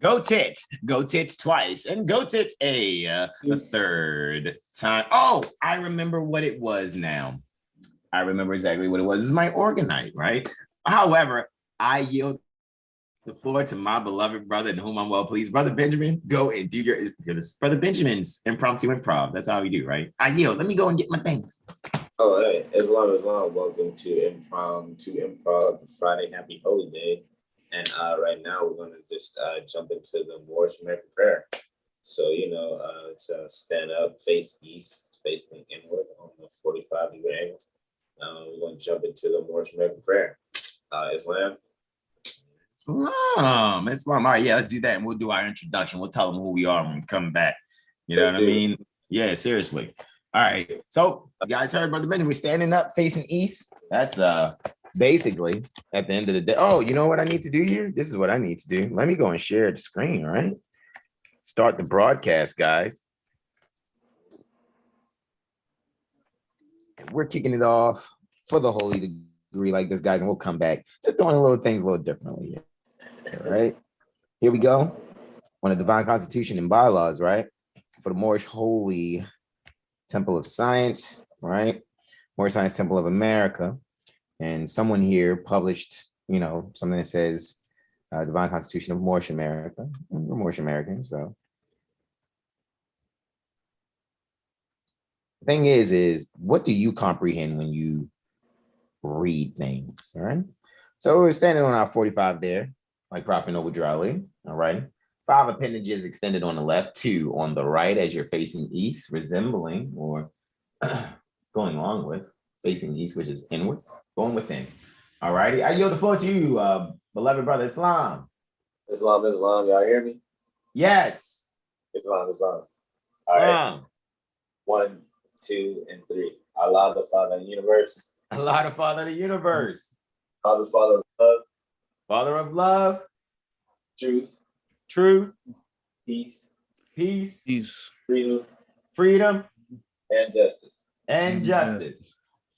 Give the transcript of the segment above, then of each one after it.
Go tits twice, and go tits a third time. Oh, I remember what it was now. I remember exactly what it was. It's my orgonite, right? However, I yield the floor to my beloved brother in whom I'm well pleased. Brother Benjamin, go and do your, because it's Brother Benjamin's impromptu improv. That's how we do, right? I yield. Let me go and get my things. Oh, hey, Islam. Welcome to Improv Friday. Happy Holy Day. And right now we're going to just jump into the Moorish American prayer. So, it's stand up, face east, facing inward on the 45-degree angle. We're going to jump into the Moorish American prayer. Islam. All right, yeah, let's do that. And we'll do our introduction. We'll tell them who we are when we come back. You know what I mean? Yeah, seriously. All right. So you guys heard Brother Benjamin, we're standing up facing east. That's basically at the end of the day. Oh, you know what I need to do here? This is what I need to do. Let me go and share the screen, all right? Start the broadcast, guys. We're kicking it off for the holy degree like this, guys, and we'll come back. Just doing little things a little differently here. All right. Here we go. On the divine constitution and bylaws, right? For the Moorish Holy Temple of Science, right? Moorish Science Temple of America. And someone here published, something that says Divine Constitution of Moorish America. We're Moorish Americans, so. The thing is what do you comprehend when you read things, all right? So we're standing on our 45 there, like Prophet Noble Drali, all right? 5 appendages extended on the left, 2 on the right as you're facing east, resembling or going along with facing east, which is inwards, going within. All righty. I yield the floor to you, beloved brother Islam. Islam. Y'all hear me? Yes. Islam. All right. 1, 2, and 3. Allah, the Father of the universe. Allah, the Father of the universe. Allah, the Father of love. Father of love. Truth. Peace. Freedom. And justice.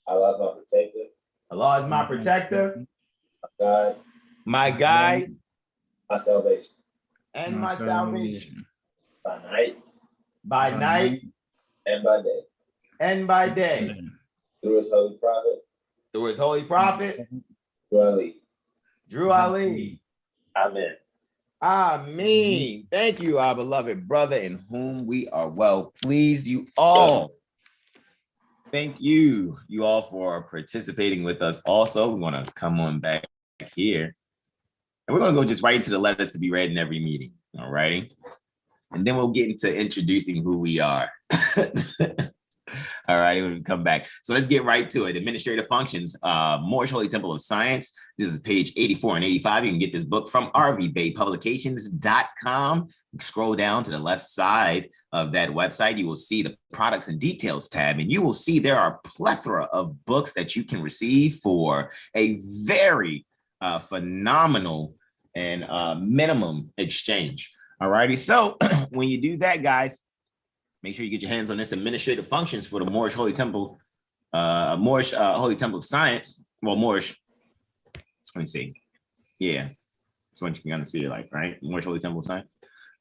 Allah is my protector. Allah is my protector. My guide. My salvation. And my salvation. By night. And by day. Through his holy prophet. Drew Ali. Amen. Thank you, our beloved brother, in whom we are well pleased. You all. Thank you all for participating with us. Also, we want to come on back here. And we're going to go just right into the letters to be read in every meeting. All righty. And then we'll get into introducing who we are. All right, we'll come back. So let's get right to it. Administrative functions, Moorish Holy Temple of Science. This is page 84 and 85. You can get this book from rvbaypublications.com. Scroll down to the left side of that website. You will see the products and details tab, and you will see there are a plethora of books that you can receive for a very phenomenal and minimum exchange. All righty. So when you do that, guys, make sure you get your hands on this administrative functions for the Moorish Holy Temple, Holy Temple of Science. Well, Moorish, let me see. Yeah, that's what you can kind of see it like, right? Moorish Holy Temple of Science.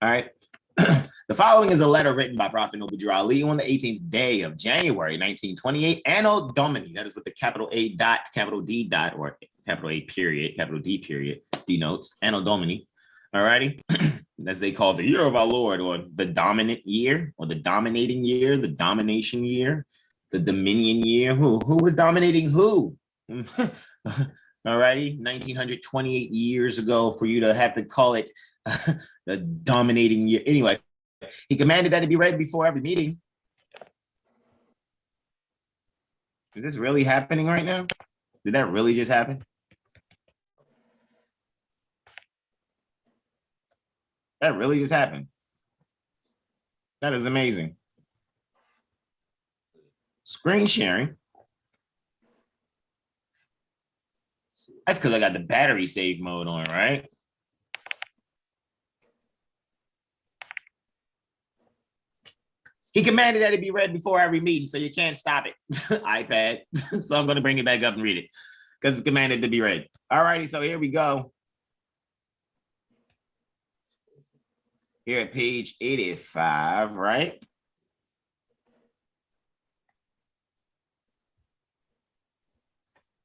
All right. The following is a letter written by Prophet Noble Ali on the 18th day of January, 1928, Anno Domini. That is with the capital A dot, capital D dot, or capital A period, capital D period, denotes Anno Domini. All righty. As they call the year of our Lord, or the dominant year, or the dominating year, the domination year, the dominion year. Who was dominating who? All righty, 1928 years ago for you to have to call it the dominating year. Anyway, he commanded that it be read before every meeting. Is this really happening right now? Did that really just happen? That really just happened. That is amazing. Screen sharing. That's because I got the battery save mode on, right? He commanded that it be read before every meeting, so you can't stop it. iPad. So I'm going to bring it back up and read it because it's commanded to be read. All righty, so here we go. here at page 85, right?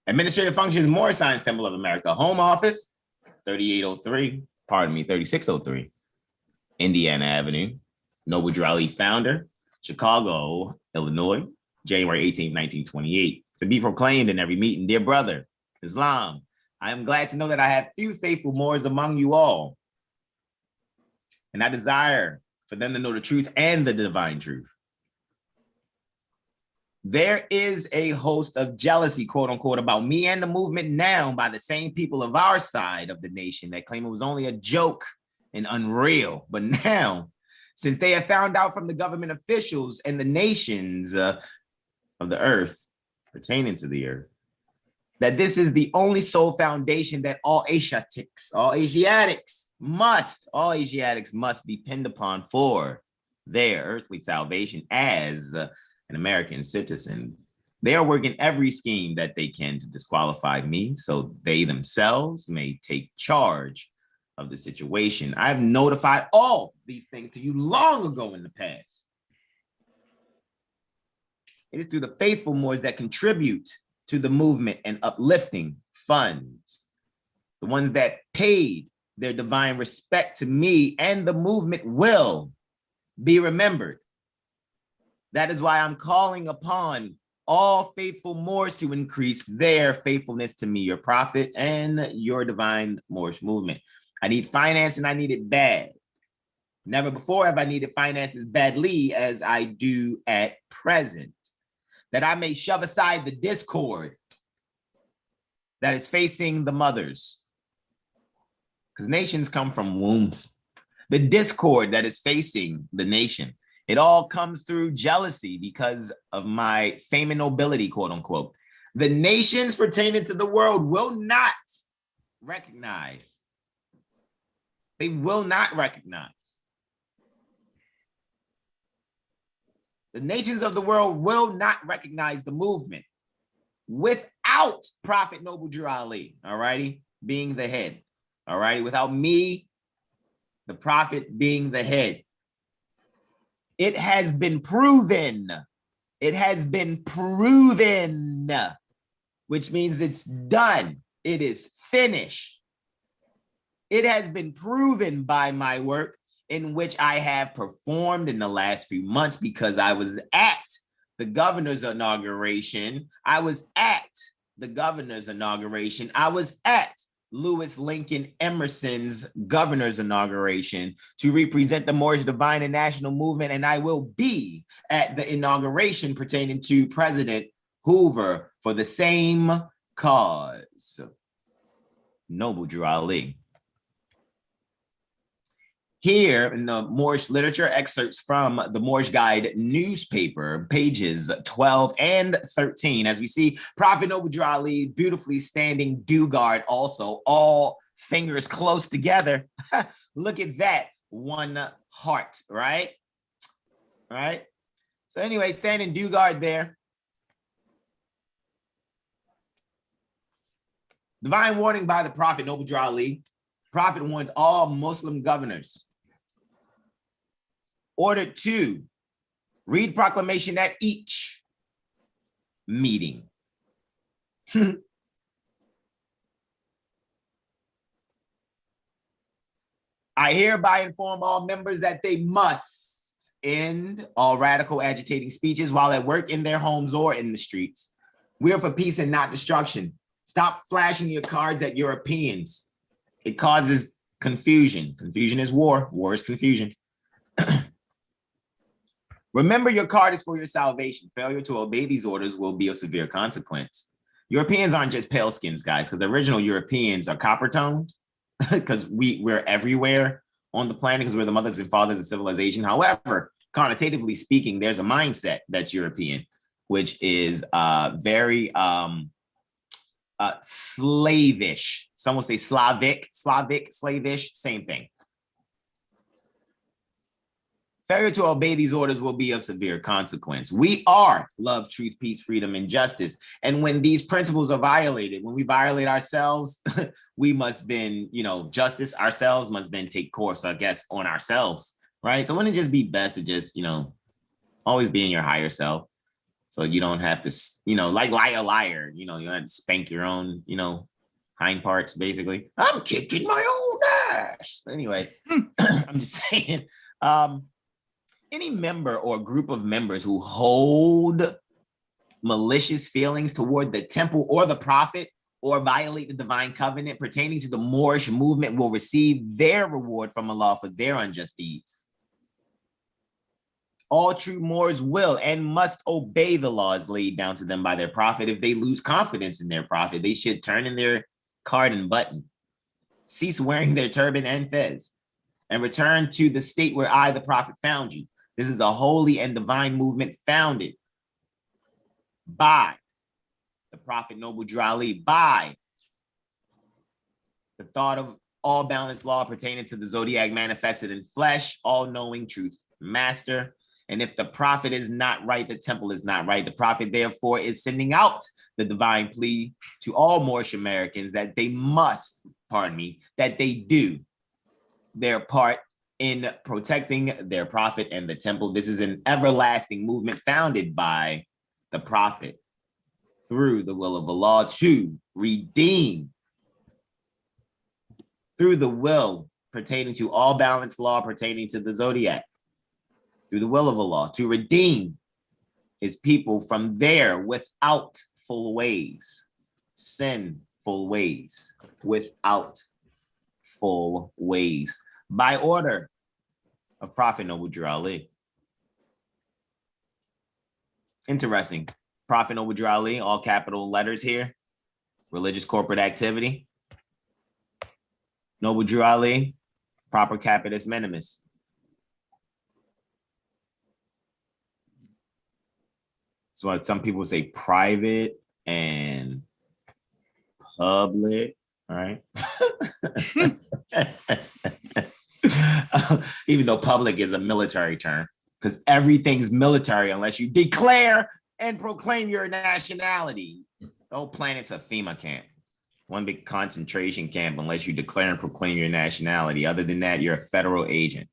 Administrative functions, Moor signs, Temple of America. Home office, 3803, pardon me, 3603. Indiana Avenue. Noble Drew Ali, founder, Chicago, Illinois, January 18, 1928. To be proclaimed in every meeting, dear brother, Islam, I am glad to know that I have few faithful Moors among you all. And I desire for them to know the truth and the divine truth. There is a host of jealousy, quote unquote, about me and the movement now by the same people of our side of the nation that claim it was only a joke and unreal. But now, since they have found out from the government officials and the nations of the earth, pertaining to the earth, that this is the only sole foundation that all Asiatics must depend upon for their earthly salvation as an American citizen. They are working every scheme that they can to disqualify me so they themselves may take charge of the situation. I've notified all these things to you long ago in the past. It is through the faithful Moors that contribute to the movement and uplifting funds, the ones that paid their divine respect to me and the movement will be remembered. That is why I'm calling upon all faithful Moors to increase their faithfulness to me, your prophet, and your divine Moorish movement. I need finance and I need it bad. Never before have I needed finances badly as I do at present, that I may shove aside the discord that is facing the mothers, because nations come from wombs. The discord that is facing the nation, it all comes through jealousy because of my fame and nobility, quote unquote. The nations pertaining to the world will not recognize. They will not recognize. The nations of the world will not recognize the movement without Prophet Noble Drew Ali, all righty, being the head, all righty, without me, the prophet being the head. It has been proven. It has been proven, which means it's done. It is finished. It has been proven by my work in which I have performed in the last few months because I was at the governor's inauguration. I was at Lewis Lincoln Emerson's governor's inauguration to represent the Moorish divine and national movement, and I will be at the inauguration pertaining to President Hoover for the same cause. Noble Drew Ali. Here in the Moorish literature, excerpts from the Moorish Guide newspaper, pages 12 and 13. As we see, Prophet Noble Drew Ali beautifully standing due guard also, all fingers close together. Look at that, one heart, right? Right? So anyway, standing due guard there. Divine warning by the Prophet Noble Drew Ali. Prophet warns all Muslim governors ordered to read proclamation at each meeting. I hereby inform all members that they must end all radical agitating speeches while at work, in their homes, or in the streets. We are for peace and not destruction. Stop flashing your cards at Europeans. It causes confusion. Confusion is war. War is confusion. Remember, your card is for your salvation. Failure to obey these orders will be of severe consequence. Europeans aren't just pale skins, guys, because the original Europeans are copper toned, because we're everywhere on the planet because we're the mothers and fathers of civilization. However, connotatively speaking, there's a mindset that's European, which is very slavish. Some will say Slavic, slavish, same thing. Failure to obey these orders will be of severe consequence. We are love, truth, peace, freedom, and justice. And when these principles are violated, when we violate ourselves, we must then, justice ourselves must then take course, I guess, on ourselves, right? So wouldn't it just be best to just, always be in your higher self? So you don't have to, like liar, you don't have to spank your own, hind parts, basically. I'm kicking my own ass. Anyway, I'm just saying, any member or group of members who hold malicious feelings toward the temple or the prophet or violate the divine covenant pertaining to the Moorish movement will receive their reward from Allah for their unjust deeds. All true Moors will and must obey the laws laid down to them by their prophet. If they lose confidence in their prophet, they should turn in their card and button, cease wearing their turban and fez, and return to the state where I, the prophet, found you. This is a holy and divine movement founded by the prophet Noble Drew Ali, by the thought of all balanced law pertaining to the zodiac manifested in flesh, all-knowing truth master. And if the prophet is not right, the temple is not right. The prophet, therefore, is sending out the divine plea to all Moorish Americans that they must, that they do their part in protecting their prophet and the temple. This is an everlasting movement founded by the prophet through the will of Allah to redeem, through the will pertaining to all balanced law pertaining to the zodiac, through the will of Allah to redeem his people from their without full ways, sinful ways, without full ways, by order of Prophet Noble Drew Ali. Interesting. Prophet Noble Drew Ali, all capital letters here. Religious corporate activity. Noble Drew Ali, proper capitis minimus. So what some people say private and public, all right? Even though public is a military term, because everything's military unless you declare and proclaim your nationality. The whole planet's a FEMA camp, one big concentration camp unless you declare and proclaim your nationality. Other than that, you're a federal agent,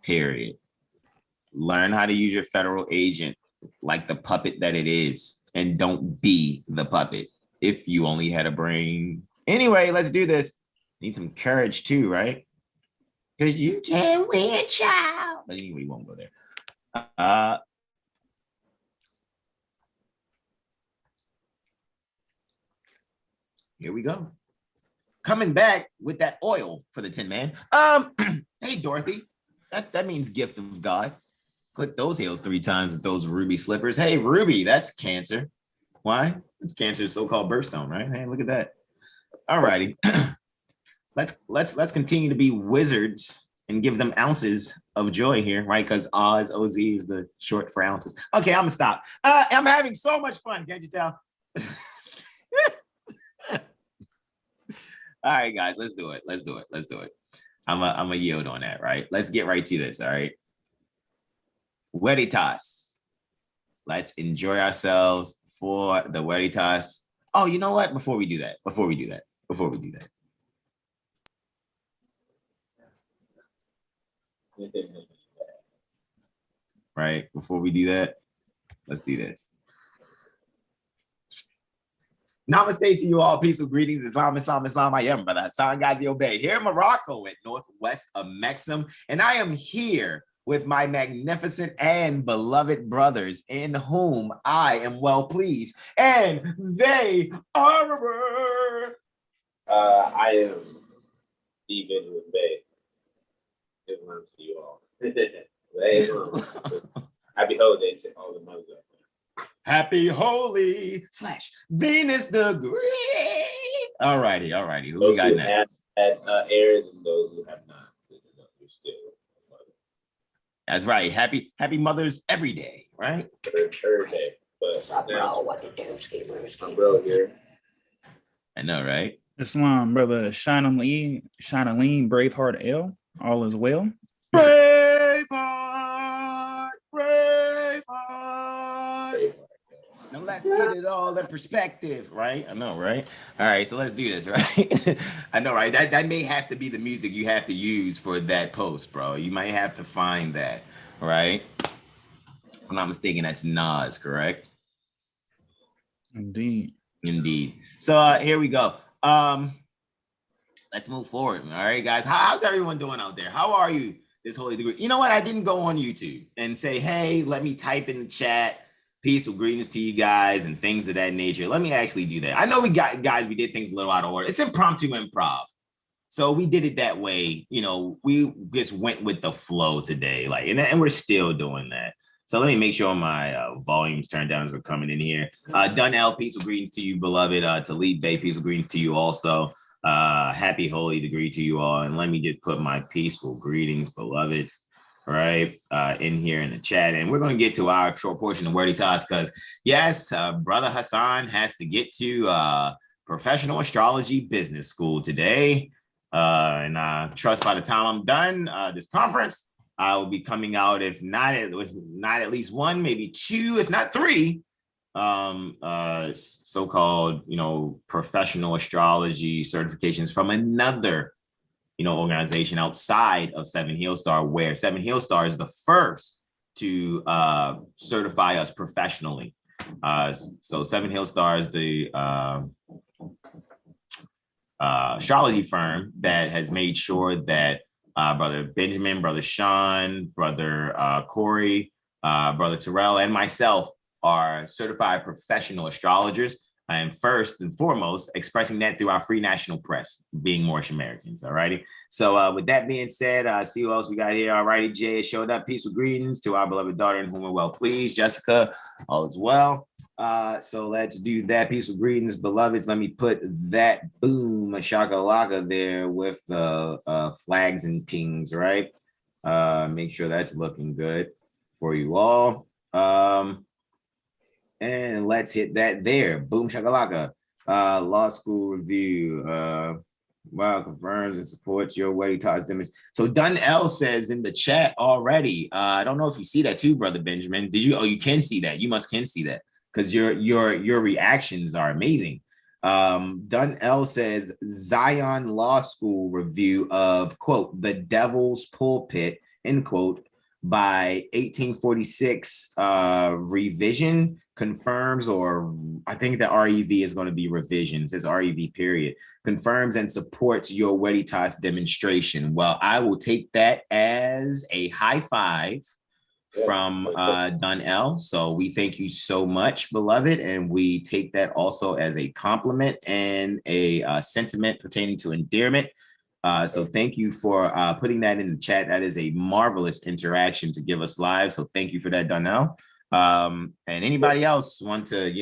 period. Learn how to use your federal agent like the puppet that it is, and don't be the puppet if you only had a brain. Anyway, let's do this. Need some courage too, right? Because you can win, child. But anyway, we won't go there. Here we go. Coming back with that oil for the Tin Man. Hey, Dorothy. That means gift of God. Click those heels 3 times with those ruby slippers. Hey, Ruby, that's Cancer. Why? It's Cancer's so-called birthstone, right? Hey, look at that. All righty. Let's continue to be wizards and give them ounces of joy here, right? Because Oz, OZ is the short for ounces. Okay, I'm gonna stop. I'm having so much fun, can't you tell? All right, guys, let's do it. I'm a yield on that, right? Let's get right to this, all right? Veritas. Let's enjoy ourselves for the Veritas. Oh, you know what? Before we do that. Right, before we do that, let's do this. Namaste to you all. Peaceful greetings. Islam. I am Brother Hasan Ghaziel Bey here in Morocco at northwest of Mexham. And I am here with my magnificent and beloved brothers in whom I am well pleased. And they are... I am even with Bey. Islam to you all. Happy holiday to all the mothers out there. Happy holy / Venus the Great. All righty. Who Those we got who next? have heirs and those who have not. You're still mother. That's right. Happy mothers every day, right? Every day. But now, I'm bro here. I know, right? Islam, brother. Shine a lean, Braveheart L. All is well. Braveheart. Now let's get it all in perspective, right? I know, right? All right, so let's do this, right? I know, right? That may have to be the music you have to use for that post, bro. You might have to find that, right? If I'm not mistaken, that's Nas, correct? Indeed. Indeed. So here we go. Let's move forward. All right, guys. How's everyone doing out there? How are you this holy degree? You know what? I didn't go on YouTube and say, hey, let me type in the chat peaceful greetings to you guys and things of that nature. Let me actually do that. I know we did things a little out of order. It's impromptu improv. So we did it that way. You know, we just went with the flow today. Like, and we're still doing that. So let me make sure my volume's turned down as we're coming in here. Dunell, peaceful greetings to you, beloved. Talib Bay, peaceful greetings to you also. Happy holy degree to you all. And let me just put my peaceful greetings, beloveds, right, in here in the chat. And we're going to get to our short portion of Veritas because, yes, Brother Hasan has to get to professional astrology business school today. And I trust by the time I'm done this conference, I will be coming out, if not at least one, maybe two, if not three, so-called, professional astrology certifications from another, organization outside of Seven Heel Star, where Seven Heel Star is the first to certify us professionally. So Seven Heel Star is the astrology firm that has made sure that Brother Benjamin, Brother Sean, Brother Corey, Brother Terrell, and myself are certified professional astrologers. And first and foremost, expressing that through our free national press, being Moorish Americans. All righty. So with that being said, see who else we got here. All righty, Jay showed up. Peaceful greetings to our beloved daughter in whom we're well pleased. Jessica, all is well. So let's do that. Peaceful greetings, beloveds. Let me put that boom, shakalaka there with the flags and tings, right? Make sure that's looking good for you all. And let's hit that there. Boom shakalaka. Law school review. Wow, confirms and supports your Veritas demonstration. So Dunell says in the chat already. I don't know if you see that too, Brother Benjamin. Did you? Oh, you can see that. You can see that because your reactions are amazing. Dunell says Zion Law School review of, quote, The Devil's Pulpit, end quote, by 1846 revision confirms, or I think the REV is going to be revision, says REV period, confirms and supports your Veritas demonstration. Well, I will take that as a high five from Dunell. So we thank you so much, beloved. And we take that also as a compliment and a sentiment pertaining to endearment. So thank you for putting that in the chat. That is a marvelous interaction to give us live. So thank you for that, Dunell. And anybody else want to,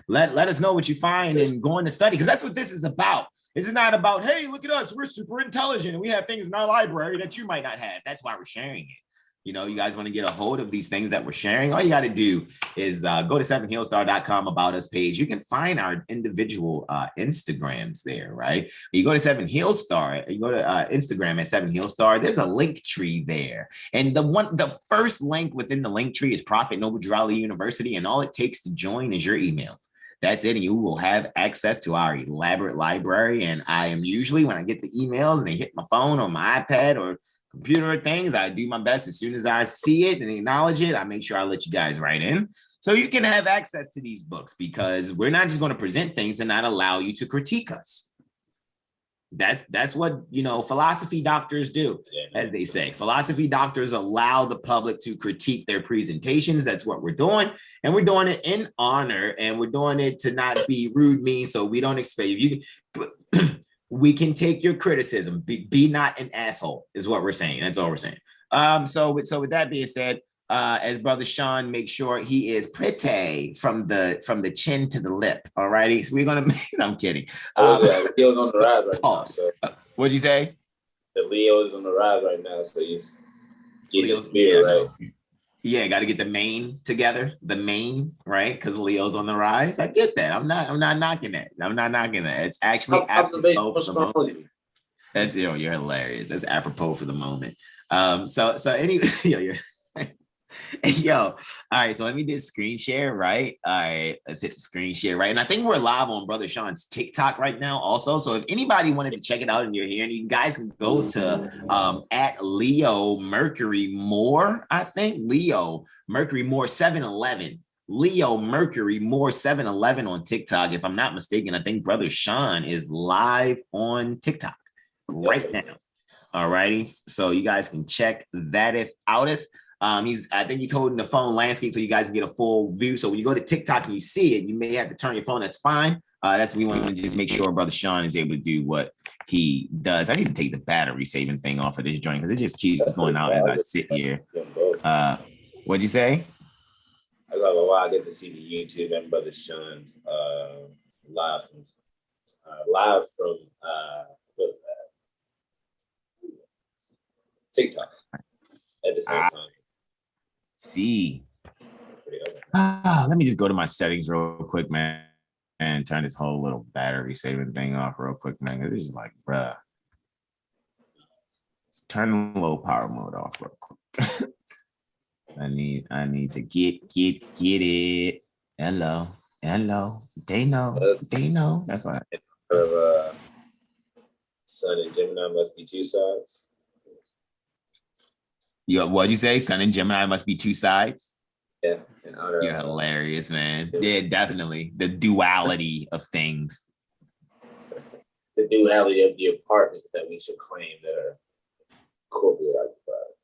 let us know what you find and going to study, because that's what this is about. This is not about, hey, look at us, we're super intelligent and we have things in our library that you might not have. That's why we're sharing it. You guys want to get a hold of these things that we're sharing, all you got to do is go to sevenheelstar.com about us page. You can find our individual Instagrams there, right? You go to Seven Heel Star, you go to Instagram at Seven Heel Star, there's a link tree there. And the first link within the link tree is Prophet Noble Drew University. And all it takes to join is your email. That's it. And you will have access to our elaborate library. And I am usually, when I get the emails and they hit my phone or my iPad or computer things, I do my best. As soon as I see it and acknowledge it, I make sure I let you guys write in so you can have access to these books, because we're not just going to present things and not allow you to critique us. That's what philosophy doctors do, as they say. Philosophy doctors allow the public to critique their presentations. That's what we're doing, and we're doing it in honor, and we're doing it to not be rude, mean. So we don't expect you. We can take your criticism. Be not an asshole is what we're saying. That's all we're saying. So with that being said, as Brother Sean makes sure he is pretty from the chin to the lip. All righty. So we're gonna. I'm kidding. Leo's on the rise right now. So. What'd you say? The Leo is on the rise right now, so he's getting his beard right. Yeah, got to get the mane together. The mane, right? Because Leo's on the rise. I get that. I'm not knocking that. It's actually apropos for the moment. That's you're hilarious. That's apropos for the moment. So anyway, Yo, all right, so let me do screen share, right? All right, let's hit the screen share, right? And I think we're live on Brother Sean's TikTok right now also. So if anybody wanted to check it out and you're here, and you guys can go to at Leo Mercury Moore, I think. Leo Mercury Moore 711. Leo Mercury Moore 711 on TikTok. If I'm not mistaken, I think Brother Sean is live on TikTok right now. All righty. So you guys can check that out. I think he's holding the phone landscape so you guys can get a full view. So when you go to TikTok and you see it, you may have to turn your phone. That's fine. That's we want to just make sure Brother Sean is able to do what he does. I need to take the battery saving thing off of this joint because it just keeps going out as I sit here. What'd you say? I was like, well, I get to see the YouTube and Brother Sean live from TikTok at the same time. See. Let me just go to my settings real quick, man, and turn this whole little battery saving thing off real quick, man. This is like, bruh. Let's turn the low power mode off real quick. I need to get it. Hello. They know. That's why. Sun and Gemini must be two sides. What'd you say? Sun and Gemini must be two sides? Yeah. You're hilarious, man. Yeah, definitely. The duality of things. The duality of the apartments that we should claim that are corporate occupied.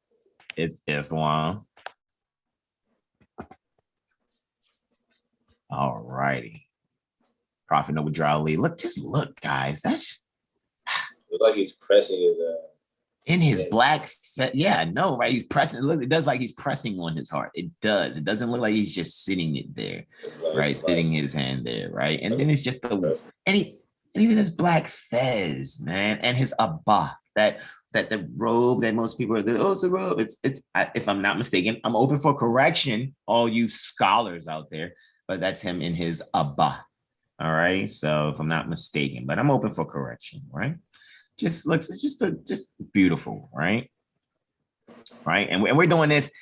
It's Islam. All righty. Prophet Noble Ali. Look, guys. That's it's like he's pressing his in his black, yeah, no, right? He's pressing. Look, it does like he's pressing on his heart. It does. It doesn't look like he's just sitting it there, right? Sitting his hand there, right? And then it's just and he's in his black fez, man, and his abba, that the robe that most people are. It's a robe. It's. If I'm not mistaken, I'm open for correction, all you scholars out there, but that's him in his abba. All right. So if I'm not mistaken, but I'm open for correction, right? Just looks, it's just beautiful, right? Right. And we're doing this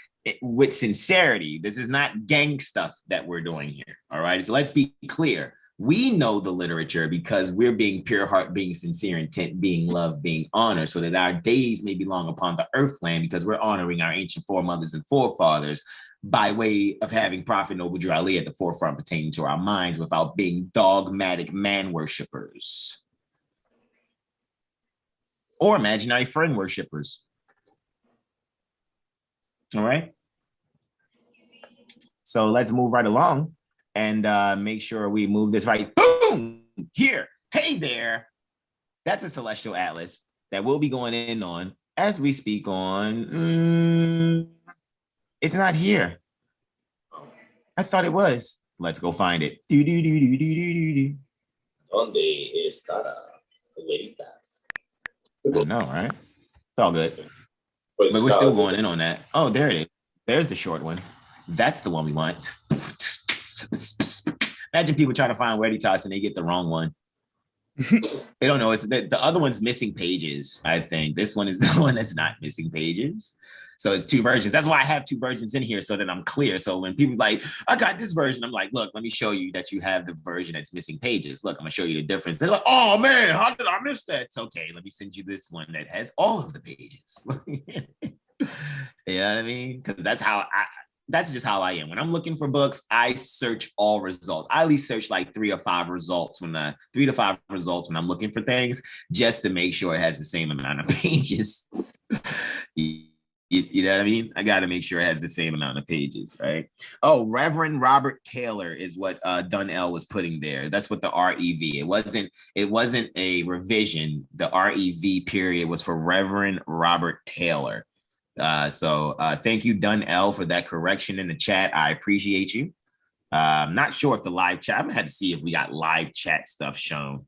with sincerity. This is not gang stuff that we're doing here. All right. So let's be clear. We know the literature because we're being pure heart, being sincere intent, being love, being honor, so that our days may be long upon the earth land because we're honoring our ancient foremothers and forefathers by way of having Prophet Noble Ali at the forefront pertaining to our minds without being dogmatic man worshippers. Or imaginary friend worshippers. All right. So let's move right along and make sure we move this right. Boom! Here. Hey there. That's a celestial atlas that we'll be going in on as we speak on. It's not here. I thought it was. Let's go find it. Donde estará Veritas? I know, right? It's all good. But we're still going in on that. Oh, there it is. There's the short one. That's the one we want. Imagine people trying to find Veritas and they get the wrong one. They don't know. It's the other one's missing pages, I think. This one is the one that's not missing pages. So it's two versions. That's why I have two versions in here so that I'm clear. So when people like, I got this version, I'm like, look, let me show you that you have the version that's missing pages. Look, I'm gonna show you the difference. They're like, oh man, how did I miss that? It's okay. Let me send you this one that has all of the pages. You know what I mean? Because that's just how I am. When I'm looking for books, I search all results. I at least search like 3 to 5 results when I'm looking for things, just to make sure it has the same amount of pages. You know what I mean? I got to make sure it has the same amount of pages, right? Oh, Reverend Robert Taylor is what Dunnell was putting there. That's what the REV. It wasn't a revision. The REV period was for Reverend Robert Taylor. So thank you, Dunnell, for that correction in the chat. I appreciate you. I'm not sure if the live chat. I'm gonna have to see if we got live chat stuff shown.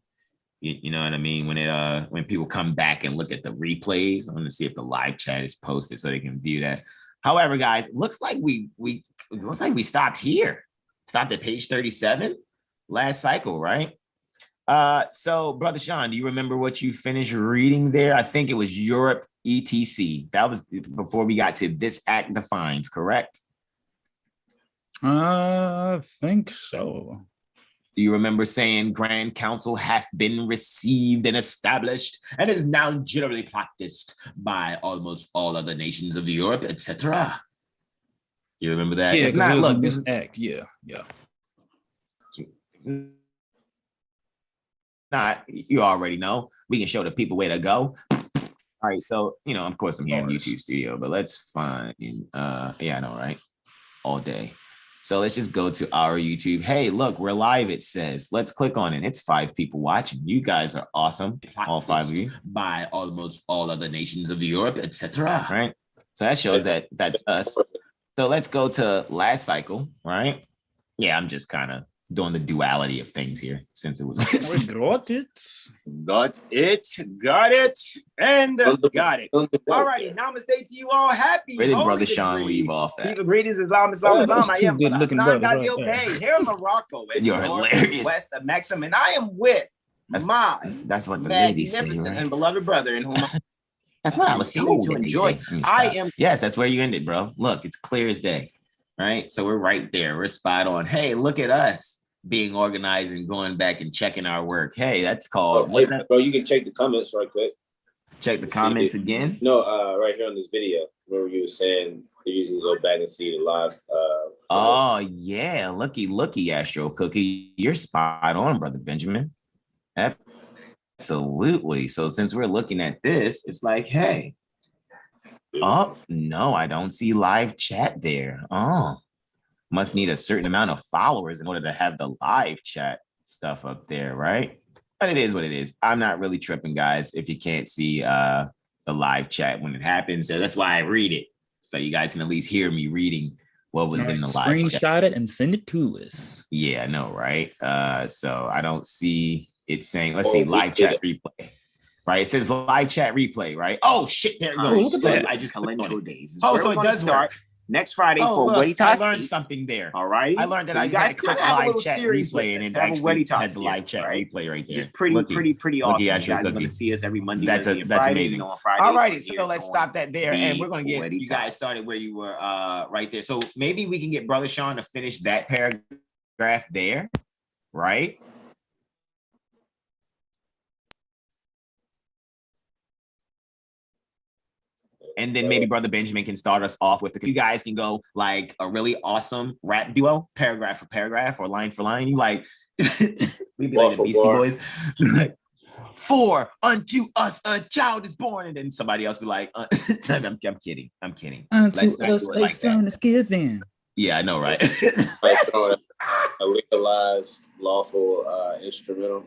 You know what I mean? When people come back and look at the replays, I'm gonna see if the live chat is posted so they can view that. However, guys, it looks like we stopped here. Stopped at page 37 last cycle, right? So Brother Sean, do you remember what you finished reading there? I think it was Europe, etc. That was before we got to this act defines, correct? I think so. Do you remember saying Grand Council hath been received and established and is now generally practiced by almost all other nations of Europe, etc.? You remember that? Yeah, If because it not, was look, in this this is act. Yeah. not, you already know. We can show the people where to go. All right, so of course I'm here in YouTube studio, but let's find yeah, I know, right? All day. So let's just go to our YouTube. Hey, look, we're live, it says. Let's click on it. It's 5 people watching. You guys are awesome. All 5 of you. By almost all other nations of Europe, etc. Right? So that shows that that's us. So let's go to last cycle, right? Yeah, I'm just kind of doing the duality of things here since it was. We got it. Got it, and got it. All righty, namaste to you all. Happy. Where did Brother Sean leave off at? Peace and greetings, Islam. I am Brother Hasan Ghaziel Bey here in Morocco. You're hilarious. West of Maxim, and I am with that's what the ladies say, right? And beloved brother in whom that's what I was told to enjoy. I am. Yes, that's where you ended, bro. Look, it's clear as day, right? So we're right there. We're spot on. Hey, look at us being organized and going back and checking our work. Hey, that's called what's that? Bro, you can check the comments right quick. Check the comments again. No, right here on this video. Remember you were saying you can go back and see the live. Oh yeah, looky, Astro Cookie. You're spot on, brother Benjamin. Absolutely. So since we're looking at this, it's like, hey. Oh no, I don't see live chat there. Oh. Must need a certain amount of followers in order to have the live chat stuff up there, right? But it is what it is. I'm not really tripping, guys, if you can't see the live chat when it happens. So that's why I read it. So you guys can at least hear me reading what was in the live screenshot chat. It and send it to us. Yeah, I know, right? So I don't see it saying, let's see, live chat replay. Right, it says live chat replay, right? Oh shit, there it goes. Look at that. I just calendar days. Oh, so it does start next Friday for Veritas. I learned something there. All right. I learned that I guys click live chat replay and it actually has the live chat replay right there. It's pretty awesome. You guys are going to see us every Monday. That's amazing. On Fridays, all righty, so let's stop that there, and we're going to get you guys started where you were right there. So maybe we can get Brother Sean to finish that paragraph there, right? And then maybe Brother Benjamin can start us off with you guys can go like a really awesome rap duo, paragraph for paragraph or line for line. You like, we'd be like the Beastie Boys. For unto us a child is born, and then somebody else be like, I'm kidding. Unto us a son is given. Yeah, I know, right? Like a legalized, lawful instrumental.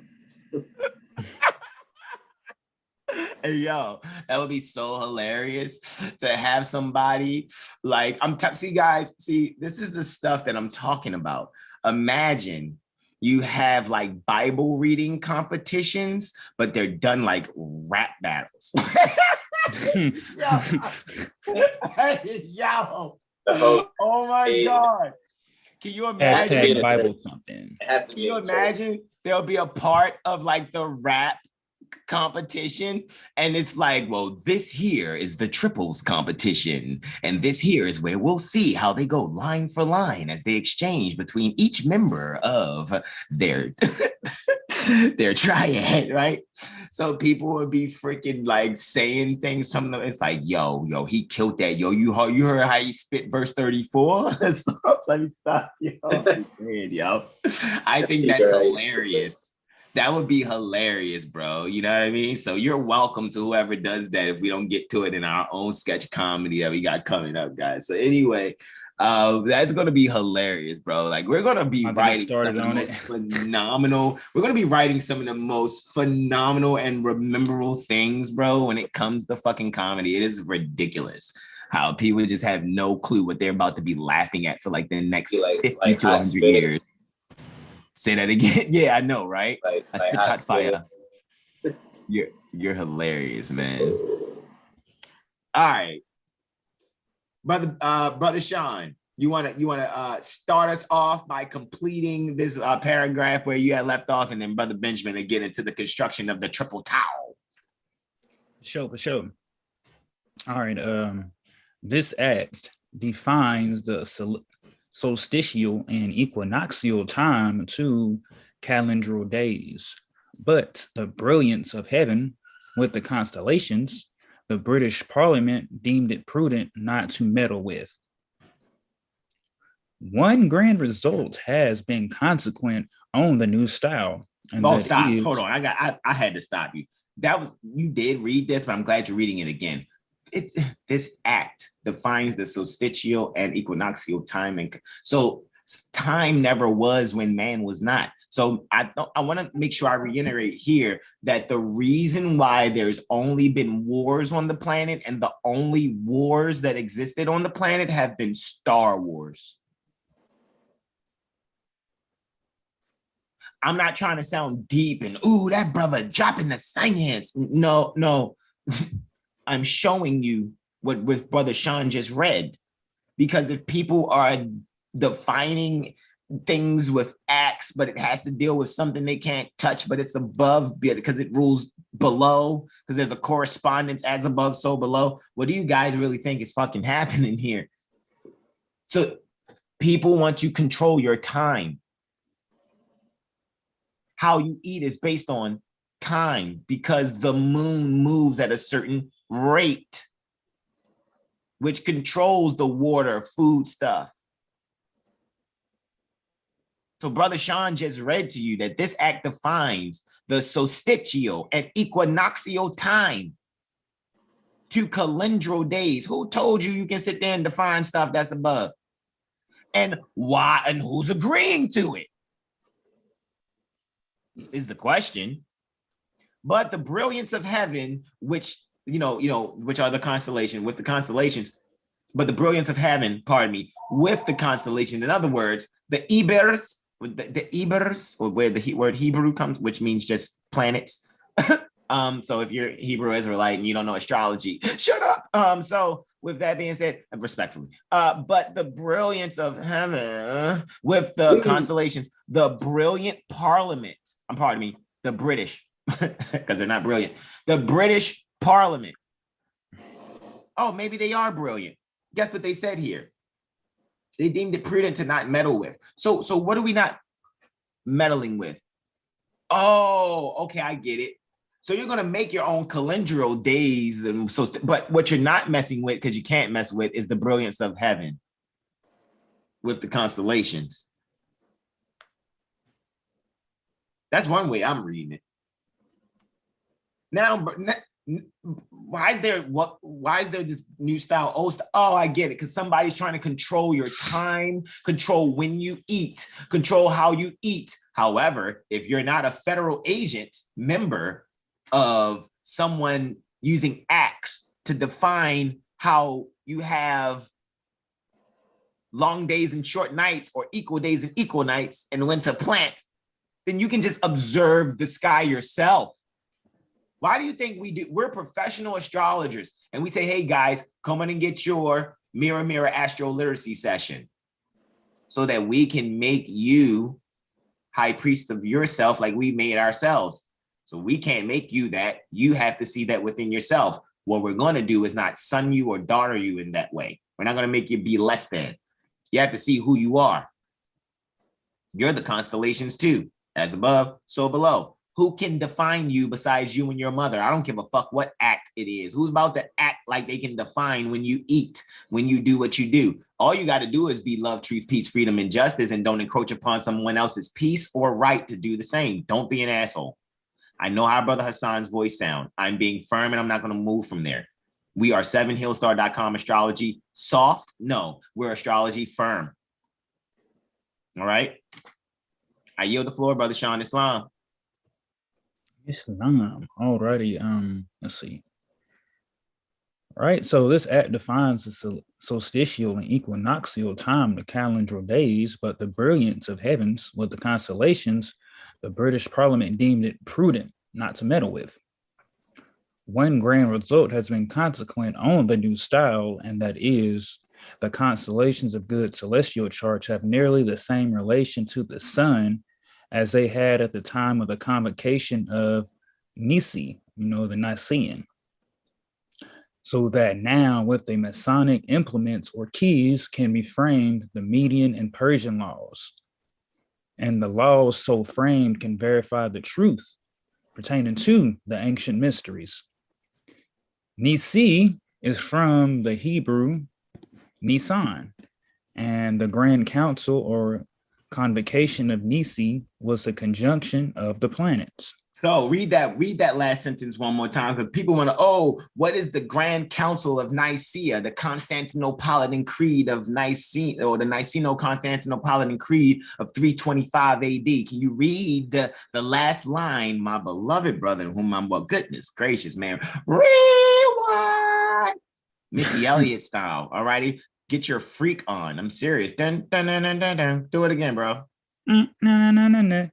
Hey, yo, that would be so hilarious to have somebody like see guys, this is the stuff that I'm talking about. Imagine you have like Bible reading competitions, but they're done like rap battles. Yo. Oh my God. Can you imagine? Hashtag Bible something. Can you imagine there'll be a part of like the rap competition and it's like, well, this here is the triples competition and this here is where we'll see how they go line for line as they exchange between each member of their their triad, right? So people would be freaking like saying things from them. It's like, yo, he killed that. Yo, you heard how he spit verse 34? Stuff. Yo, I think that's hilarious. That would be hilarious, bro. You know what I mean? So you're welcome to whoever does that if we don't get to it in our own sketch comedy that we got coming up, guys. So anyway, that's going to be hilarious, bro. Like we're going to be writing some of the most phenomenal. We're going to be writing some of the most phenomenal and memorable things, bro, when it comes to fucking comedy. It is ridiculous how people just have no clue what they're about to be laughing at for like the next 50 to 100 years. Say that again. Yeah, I know, right? That's hot fire. You're hilarious, man. All right, brother Sean, you wanna start us off by completing this paragraph where you had left off, and then Brother Benjamin to get into the construction of the triple towel. For sure. All right. This act defines the solstitial and equinoxial time to calendral days. But the brilliance of heaven with the constellations, the British Parliament deemed it prudent not to meddle with. One grand result has been consequent on the new style. And stop. Hold on. I had to stop you. You did read this, but I'm glad you're reading it again. This act defines the solstitial and equinoxial time. And so time never was when man was not. So I want to make sure I reiterate here that the reason why there's only been wars on the planet and the only wars that existed on the planet have been Star Wars. I'm not trying to sound deep and, ooh, that brother dropping the science. No. I'm showing you what with Brother Sean just read. Because if people are defining things with acts, but it has to deal with something they can't touch, but it's above because it rules below, because there's a correspondence as above, so below. What do you guys really think is fucking happening here? So people want to control your time. How you eat is based on time because the moon moves at a certain rate, which controls the water, food stuff. So Brother Sean just read to you that this act defines the solstitial and equinoxial time to calendral days. Who told you can sit there and define stuff that's above? And why, and who's agreeing to it? Is the question. But the brilliance of heaven, which which are the constellation with the constellations, but the brilliance of heaven, with the constellation. In other words, the Ibers, the Ibers, or where the word Hebrew comes, which means just planets. So if you're Hebrew Israelite and you don't know astrology, shut up. So with that being said, respectfully, but the brilliance of heaven with the constellations, the brilliant parliament, the British, because they're not brilliant, the British Parliament. Oh, maybe they are brilliant. Guess what they said here? They deemed it prudent to not meddle with. So what are we not meddling with? Oh, okay, I get it. So you're going to make your own calendral days. And but what you're not messing with, because you can't mess with, is the brilliance of heaven with the constellations. That's one way I'm reading it. Now, why is there this new style? Oh, I get it. Because somebody's trying to control your time, control when you eat, control how you eat. However, if you're not a federal agent member of someone using acts to define how you have long days and short nights, or equal days and equal nights, and when to plant, then you can just observe the sky yourself. Why do you think we do? We're professional astrologers, and we say, hey guys, come on and get your mirror AstroLiteracy session so that we can make you high priest of yourself like we made ourselves. So we can't make you that. You have to see that within yourself. What we're going to do is not son you or daughter you in that way. We're not going to make you be less than. You have to see who you are. You're the constellations too. As above, so below. Who can define you besides you and your mother? I don't give a fuck what act it is. Who's about to act like they can define when you eat, when you do what you do? All you got to do is be love, truth, peace, freedom, and justice, and don't encroach upon someone else's peace or right to do the same. Don't be an asshole. I know how Brother Hasan's voice sound. I'm being firm, and I'm not going to move from there. We are 7hillstar.com astrology soft. No, we're astrology firm. All right. I yield the floor, Brother Sean Islam. Alrighty. Let's see. All right. So this act defines the solstitial and equinoxial time, the calendral days, but the brilliance of heavens with the constellations, the British Parliament deemed it prudent not to meddle with. One grand result has been consequent on the new style, and that is the constellations of good celestial charts have nearly the same relation to the sun as they had at the time of the convocation of Nisi, the Nicene. so that now with the Masonic implements or keys can be framed the Median and Persian laws. And the laws so framed can verify the truth pertaining to the ancient mysteries. Nisi is from the Hebrew Nisan, and the Grand Council or convocation of Nisi was the conjunction of the planets. So read that last sentence one more time, because people want to, what is the Grand Council of Nicaea, the Constantinopolitan Creed of Nicene, or the Niceno-Constantinopolitan Creed of 325 AD? Can you read the last line, my beloved brother, whom I'm, well, goodness gracious, man. Rewind. Missy Elliott style, all righty? Get your freak on. I'm serious. Dun, dun, dun, dun, dun, dun. Do it again, bro.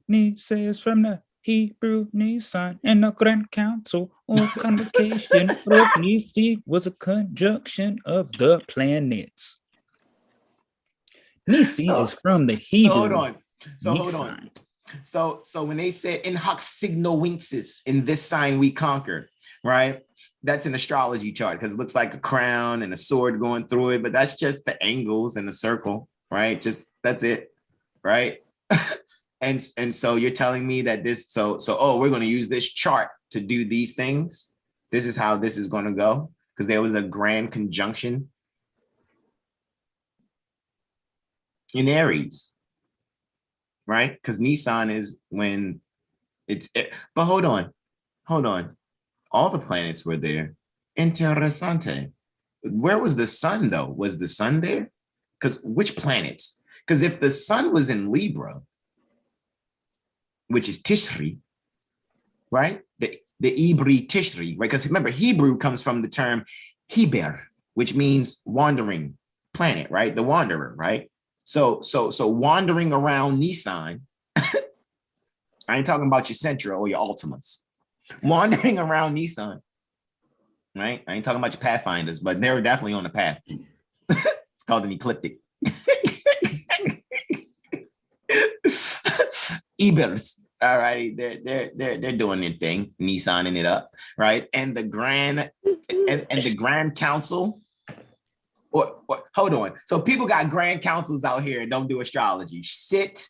Ni says from the Hebrew Nisan, and the Grand Council or convocation of Nisi was a conjunction of the planets. Nisi is from the Hebrew. Hold on. So when they said in hoc signo vinces, in this sign we conquer, right? That's an astrology chart because it looks like a crown and a sword going through it, but that's just the angles and the circle, right? Just that's it, right? And so you're telling me that this, we're going to use this chart to do these things. This is how this is going to go, because there was a grand conjunction in Aries, right? Because Nisan is when it's, but hold on. All the planets were there. Interessante. Where was the sun though? Was the sun there? Because which planets? Because if the sun was in Libra, which is Tishri, right? The Ibri Tishri, right? Because remember, Hebrew comes from the term Heber, which means wandering planet, right? The wanderer, right? So wandering around Nisan, I ain't talking about your Sentra or your Ultimas. Wandering around Nisan, right? I ain't talking about your Pathfinders, but they're definitely on the path. It's called an ecliptic. Ebers, all right, they're doing their thing, Nissaning it up, right? And the grand council, or hold on. So people got grand councils out here and don't do astrology. Sit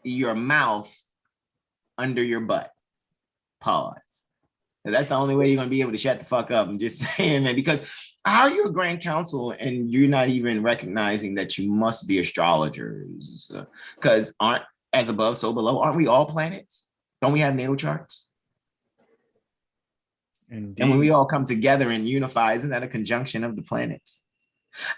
your mouth under your butt. Pause. And that's the only way you're gonna be able to shut the fuck up. I'm just saying, man, because how are you a grand council and you're not even recognizing that you must be astrologers? Because aren't as above, so below. Aren't we all planets? Don't we have natal charts? Indeed. And when we all come together and unify, isn't that a conjunction of the planets?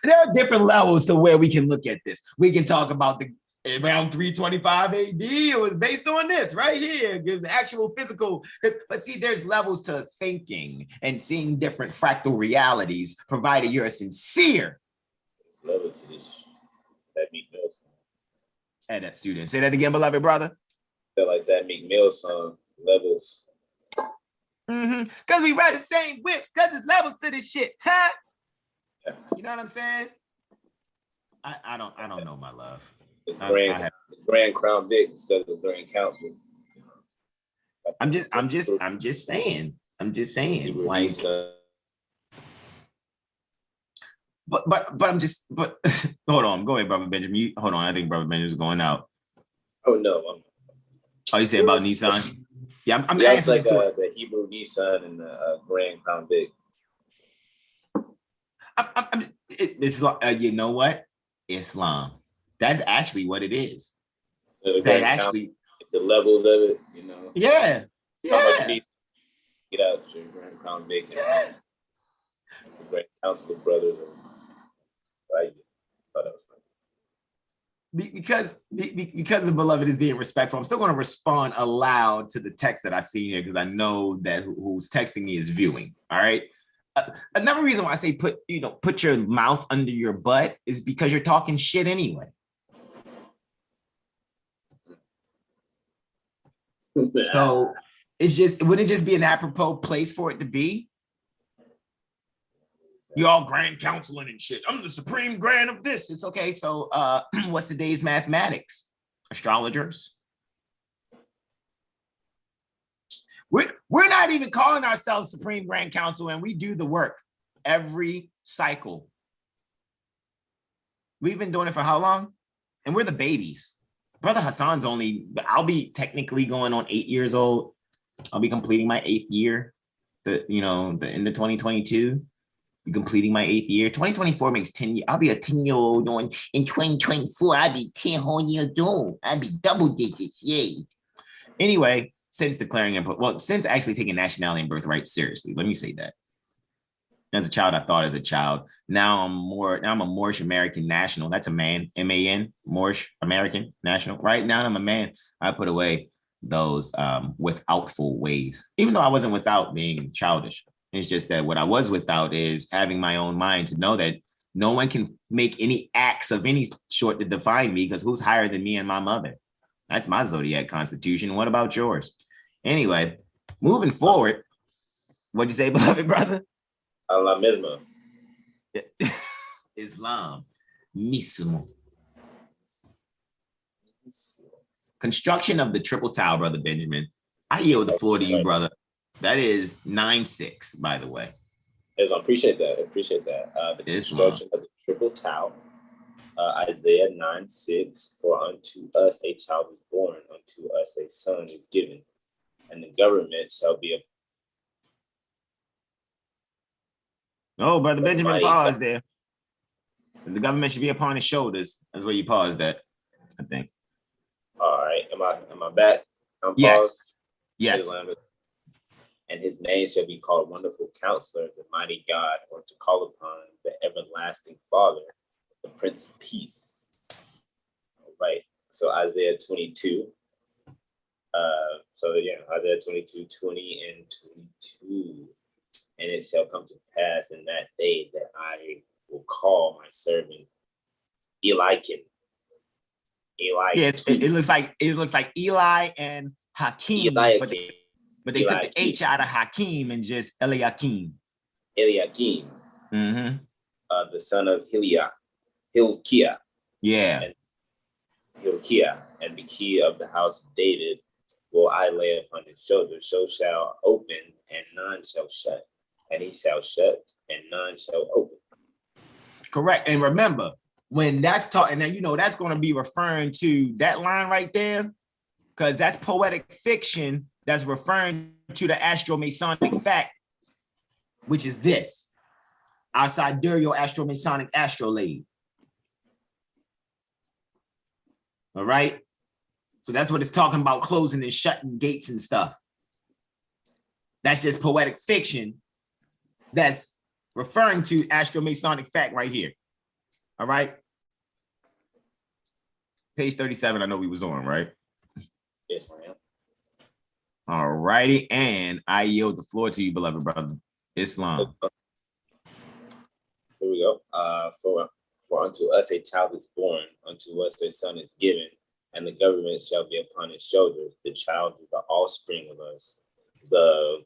There are different levels to where we can look at this. We can talk about around 325 AD, it was based on this right here, gives actual physical. But see, there's levels to thinking and seeing different fractal realities, provided you're sincere. Levels to this. That Meek Mill song. Hey, that student. Say that again, beloved brother. Feel like that Meek Mill song, Levels. Because we ride the same whips, because there's levels to this shit, huh? Yeah. You know what I'm saying? I don't know, my love. The Grand Crown Vic instead of the Grand Council. I'm just saying. Like, but hold on, go ahead, Brother Benjamin. Hold on, I think Brother Benjamin's going out. Oh no. You say about Nissan? Yeah, I'm it's like the Hebrew Nissan and the Grand Crown Vic. It's you know what? Islam. That's actually what it is. So that actually the levels of it, you know. Yeah. How much needs to get out to Grand Crown Vic and the Grand Council of Brothers, right? Because the beloved is being respectful, I'm still going to respond aloud to the text that I see here, because I know that who's texting me is viewing. All right. Another reason why I say put your mouth under your butt is because you're talking shit anyway. So wouldn't it just be an apropos place for it to be? You're all grand counseling and shit. I'm the supreme grand of this. It's okay. So what's today's mathematics? Astrologers. We're not even calling ourselves Supreme Grand Council, and we do the work. every cycle. We've been doing it for how long? And we're the babies. Brother Hasan's I'll be technically going on 8 years old. I'll be completing my 8th year. The end of 2022. Be completing my 8th year. 2024 makes 10 years. I'll be a 10-year-old in 2024. I'll be 10 whole years old. I'll be double digits. Yay. Anyway, since actually taking nationality and birthright seriously, let me say that. As a child, I thought as a child. Now I'm a Moorish American national. That's a man, M-A-N, Moorish American national. Right now I'm a man. I put away those withoutful ways, even though I wasn't without being childish. It's just that what I was without is having my own mind to know that no one can make any acts of any sort to define me, because who's higher than me and my mother? That's my zodiac constitution. What about yours? Anyway, moving forward, what'd you say, beloved brother? Allah mismo. Islam. Mismo. Construction of the triple tower, Brother Benjamin. I yield the floor to you, brother. That is 9-6, by the way. Yes, I appreciate that. The construction of the triple tower. Isaiah 9:6, for unto us a child is born, unto us a son is given, and the government shall be a... Oh, Brother Benjamin, pause there. The government should be upon his shoulders. That's where you paused at, I think. All right. Am I back? I'm yes. Yes. And his name shall be called Wonderful Counselor, the Mighty God, or to call upon the Everlasting Father, the Prince of Peace. All right. So Isaiah 22. Isaiah 22, 20 and 22. And it shall come to pass in that day that I will call my servant Eliakim. Yes, it looks like Eli and Hakeem, but they took the H out of Hakeem and just Eliakim. Mm-hmm. The son of Hilkiah. Yeah. And Hilkiah, and the key of the house of David will I lay upon his shoulders. So shall open, and none shall shut. And he shall shut, and none shall open. Correct. And remember, when that's taught, and then that's going to be referring to that line right there, because that's poetic fiction that's referring to the astro-Masonic fact, which is this: our sidereal astro-Masonic astrolabe. All right. So that's what it's talking about, closing and shutting gates and stuff. That's just poetic fiction that's referring to astro-Masonic fact right here. All right. Page 37, I know we was on, right? Yes, I am. All righty. And I yield the floor to you, beloved brother. Islam. Here we go. For unto us a child is born, unto us a son is given, and the government shall be upon his shoulders. The child is the offspring of us. The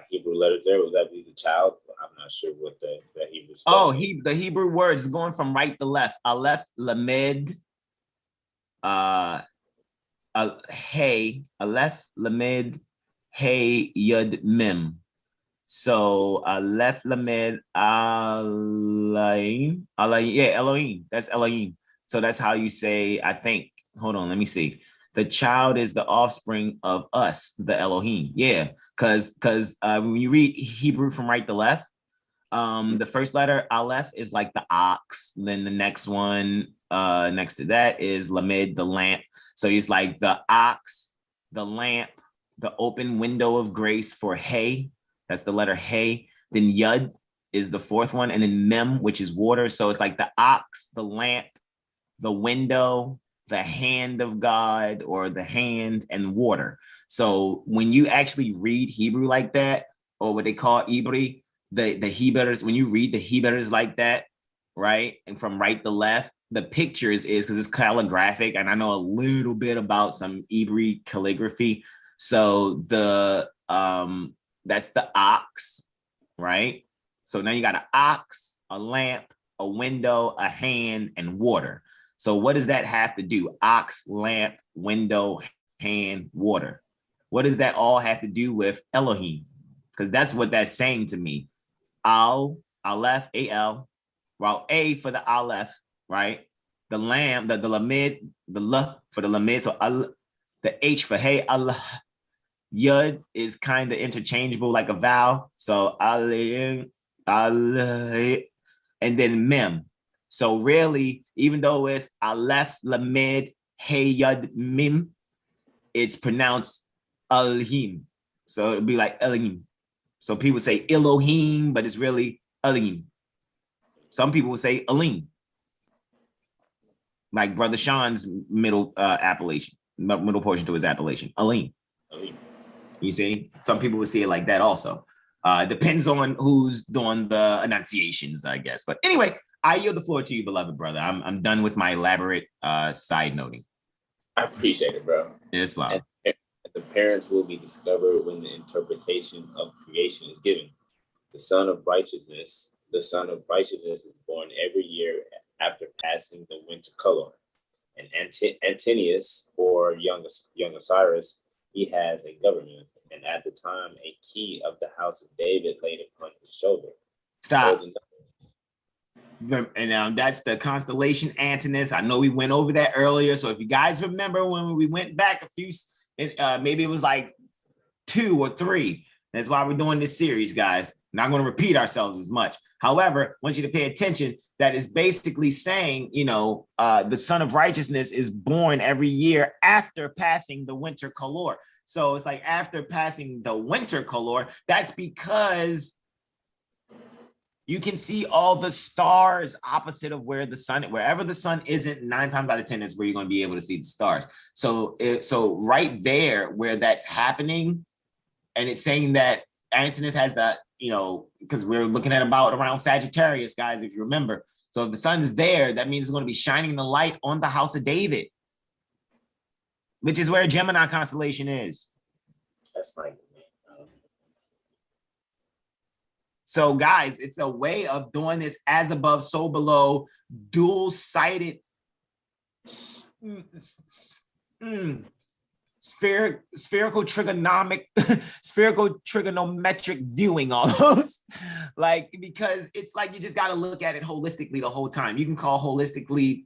Hebrew letters there, would that be the child? I'm not sure what the Hebrew stuff. Oh, the Hebrew words is going from right to left. Aleph, Lamed, Hey, Aleph, Lamed, Hey, Yud, Mem. So Aleph, Lamed, Elohim. Yeah, Elohim. That's Elohim. So that's how you say, I think. Hold on, let me see. The child is the offspring of us, the Elohim. Yeah, because when you read Hebrew from right to left, the first letter Aleph is like the ox. Then the next one next to that is Lamed, the lamp. So it's like the ox, the lamp, the open window of grace for Hey. That's the letter Hey. Then Yud is the fourth one, and then Mem, which is water. So it's like the ox, the lamp, the window, the hand of God, or the hand and water. So when you actually read Hebrew like that, or what they call Ibri, the Hebrews, when you read the Hebrews like that, right, and from right to left, the pictures is, because it's calligraphic, and I know a little bit about some Ibri calligraphy. So the that's the ox, right? So now you got an ox, a lamp, a window, a hand, and water. So what does that have to do? Ox, lamp, window, hand, water. What does that all have to do with Elohim? Because that's what that's saying to me. Al, Aleph, A-L, while A for the Aleph, right? The lam, the lamid, the L for the lamid, so the H for hey, Allah. Yud is kind of interchangeable like a vowel. So Alim, and then Mem. So really, even though it's Aleph, Lamed, Hey, Yud, Mim, it's pronounced Elohim. So it'd be like Elohim. So people say Elohim, but it's really Elohim. Some people would say Alim. Like Brother Sean's middle appellation, middle portion to his appellation, Alim. Alim. You see, some people would see it like that also. Depends on who's doing the enunciations, I guess. But anyway, I yield the floor to you, beloved brother. I'm done with my elaborate side noting. I appreciate it, bro. Islam. And the parents will be discovered when the interpretation of creation is given. The son of righteousness is born every year after passing the winter color. And Antinius, or young Osiris, he has a government, and at the time, a key of the house of David laid upon his shoulder. Stop. And that's the constellation Antinous. I know we went over that earlier. So if you guys remember when we went back a few, maybe it was like 2 or 3. That's why we're doing this series, guys. Not going to repeat ourselves as much. However, I want you to pay attention. That is basically saying, the son of righteousness is born every year after passing the winter color. So it's like after passing the winter color, that's because you can see all the stars opposite of where the sun, wherever the sun isn't, 9 times out of 10 is where you're going to be able to see the stars. So right there where that's happening, and it's saying that Antinous has that, because we're looking at about around Sagittarius, guys, if you remember. So if the sun is there, that means it's going to be shining the light on the house of David, which is where Gemini constellation is. That's like, so guys, it's a way of doing this as above, so below, dual-sided spherical trigonometric viewing almost. Like, because it's like you just got to look at it holistically the whole time. You can call holistically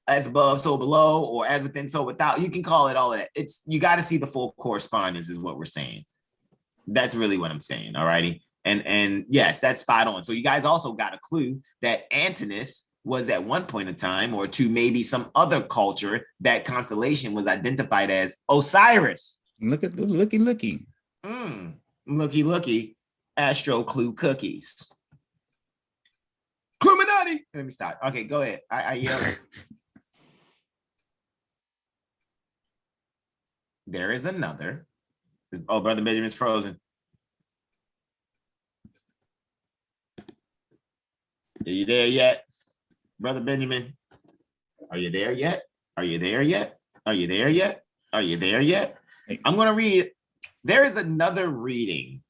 as above, so below, or as within, so without. You can call it all of that. You got to see the full correspondence is what we're saying. That's really what I'm saying. All righty. And yes, that's spot on. So you guys also got a clue that Antinous was at one point in time, or to maybe some other culture, that constellation was identified as Osiris. Looky. Looky. Astro clue cookies. Cluminati. Let me stop. Okay, go ahead. I yell. There is another. Oh, Brother Benjamin's frozen. Are you there yet? Brother Benjamin, are you there yet? Are you there yet? Are you there yet? Are you there yet? I'm going to read. There is another reading,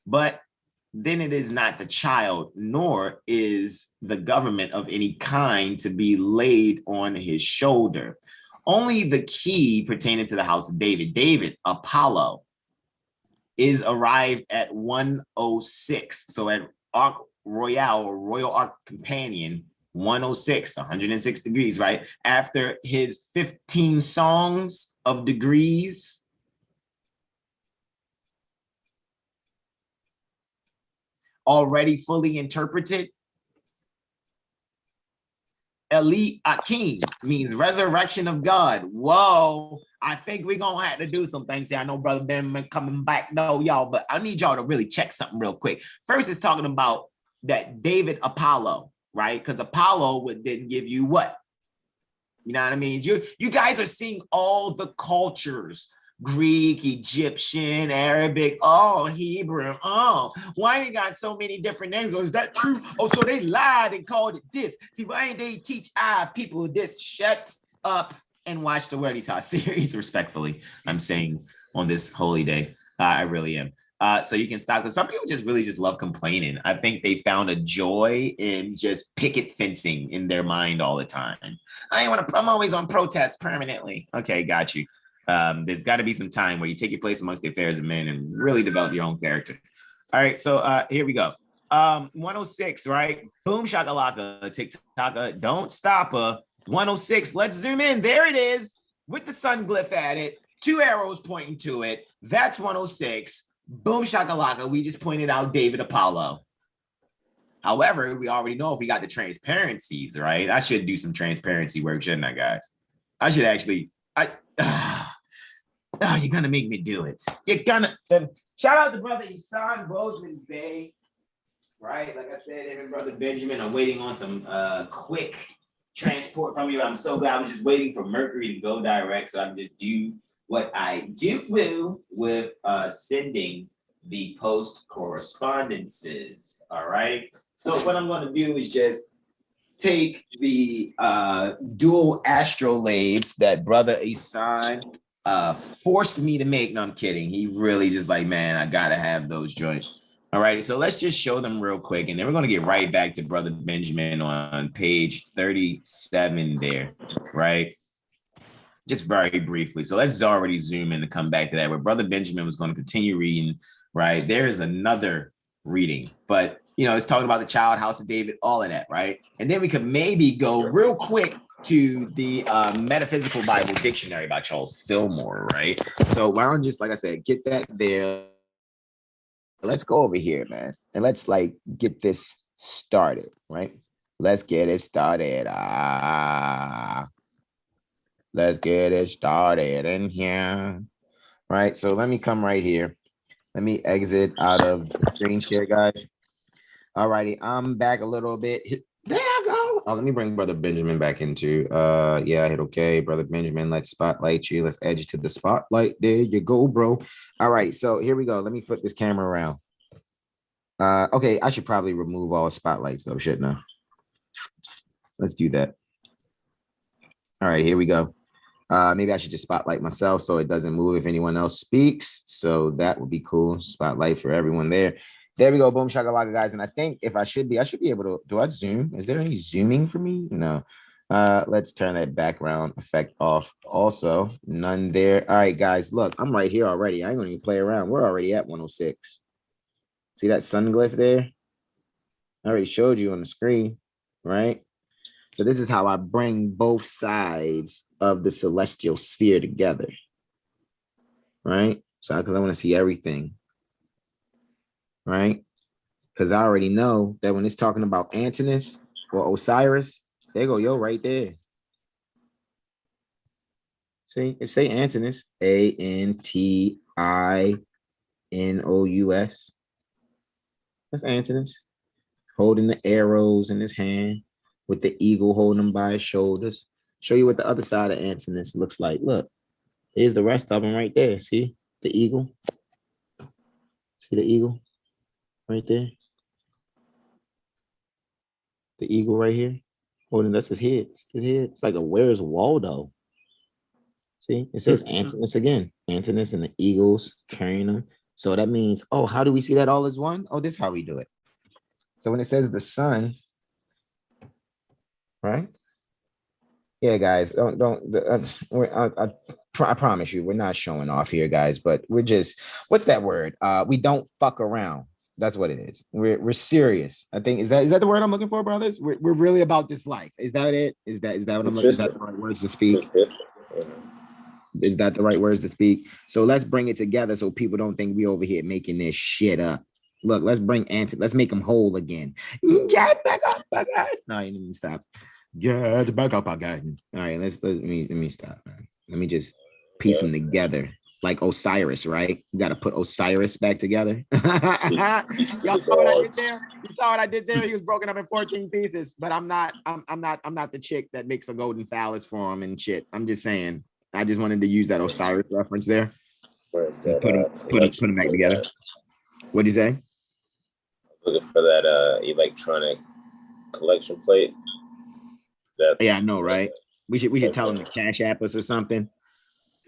but then it is not the child, nor is the government of any kind to be laid on his shoulder. Only the key pertaining to the house of David. David, Apollo, is arrived at 106. So at Arc Royale, or Royal Arc Companion, 106, 106 degrees, right? After his 15 songs of degrees. Already fully interpreted. Eli Akim means resurrection of God. Whoa, I think we're gonna have to do some things here. I know Brother Ben coming back, no, y'all, but I need y'all to really check something real quick. First, it's talking about that David Apollo, right? Because Apollo didn't give you what? You know what I mean? You guys are seeing all the cultures. Greek, Egyptian, Arabic, Hebrew. Why they got so many different names? Is that true? So they lied and called it this. See, why ain't they teach our people this? Shut up and watch the Veritas series, respectfully. I'm saying on this holy day. I really am. So you can stop, because some people really love complaining. I think they found a joy in just picket fencing in their mind all the time. I'm always on protest permanently. Okay, got you. There's got to be some time where you take your place amongst the affairs of men and really develop your own character. All right, so here we go. 106, right? Boom shakalaka, TikTok, don't stop her. 106, let's zoom in. There it is with the sun glyph at it. 2 arrows pointing to it. That's 106. Boom shakalaka. We just pointed out David Apollo. However, we already know if we got the transparencies, right? I should do some transparency work, shouldn't I, guys? I should actually, you're gonna make me do it. You're gonna, shout out to Brother Hasan Ghaziel Bey, right? Like I said, him and Brother Benjamin, I'm waiting on some quick transport from you. I'm so glad I was just waiting for Mercury to go direct so I can just do what I do with sending the post correspondences, all right? So what I'm going to do is just take the dual astrolabes that Brother Hasan forced me to make. No, I'm kidding. He really just like, man, I got to have those joints. All right, so let's just show them real quick, and then we're going to get right back to Brother Benjamin on page 37 there, right? Just very briefly. So let's already zoom in to come back to that, where Brother Benjamin was going to continue reading, right? There is another reading, but, you know, it's talking about the child, House of David, all of that, right? And then we could maybe go real quick to the Metaphysical Bible Dictionary by Charles Fillmore, right? So why don't just, like I said, get that there. Let's go over here, man, and let's like get this started, right? Let's get it started. Let's get it started in here, right? So let me come right here. Let me exit out of the screen share, guys. All righty, I'm back a little bit. There I go. Oh, let me bring Brother Benjamin back into, yeah, I hit okay. Brother Benjamin, let's spotlight you. Let's add you to the spotlight. There you go, bro. All right, so here we go. Let me flip this camera around. Okay, I should probably remove all spotlights though, shouldn't I? Let's do that. All right, here we go. Maybe I should just spotlight myself so it doesn't move if anyone else speaks. So that would be cool. Spotlight for everyone there. There we go. Boom shakalaka, guys. And I think if I should be able to, do I zoom? Is there any zooming for me? No. Let's turn that background effect off. Also, none there. All right, guys, look, I'm right here already. I ain't gonna even play around. We're already at 106. See that sun glyph there? I already showed you on the screen, right? So this is how I bring both sides of the celestial sphere together, right? So because I want to see everything, right? Because I already know that when it's talking about Antinous or Osiris, there go yo right there. See, it say Antinous, Antinous. That's Antinous, holding the arrows in his hand with the eagle holding him by his shoulders. Show you what the other side of Antinous looks like. Look, here's the rest of them right there. See the eagle? See the eagle right there? The eagle right here. Holding, that's his head. His head. It's like a Where's Waldo? See, it says Antinous again. Antinous and the eagles carrying them. So that means, oh, how do we see that all as one? Oh, this is how we do it. So when it says the sun, right? Yeah, guys, I promise you, we're not showing off here, guys, but we're just, what's that word? We don't fuck around. That's what it is. We're serious. I think, is that the word I'm looking for, brothers? We're really about this life. Is that it? Is that what I'm looking for? Is that the right words to speak? Is that the right words to speak? So let's bring it together so people don't think we over here making this shit up. Look, let's bring let's make them whole again. Get back up again. No, you didn't stop. Get back up again. All right, let me stop, man. Let me just piece them together. Like Osiris, right? You got to put Osiris back together. Y'all saw what I did there? You saw what I did there? He was broken up in 14 pieces, but I'm not the chick that makes a golden phallus for him and shit. I'm just saying. I just wanted to use that Osiris reference there. Put them back together. What'd you say? Looking for that electronic collection plate. Yeah, I know, right? We should tell them to Cash App us or something.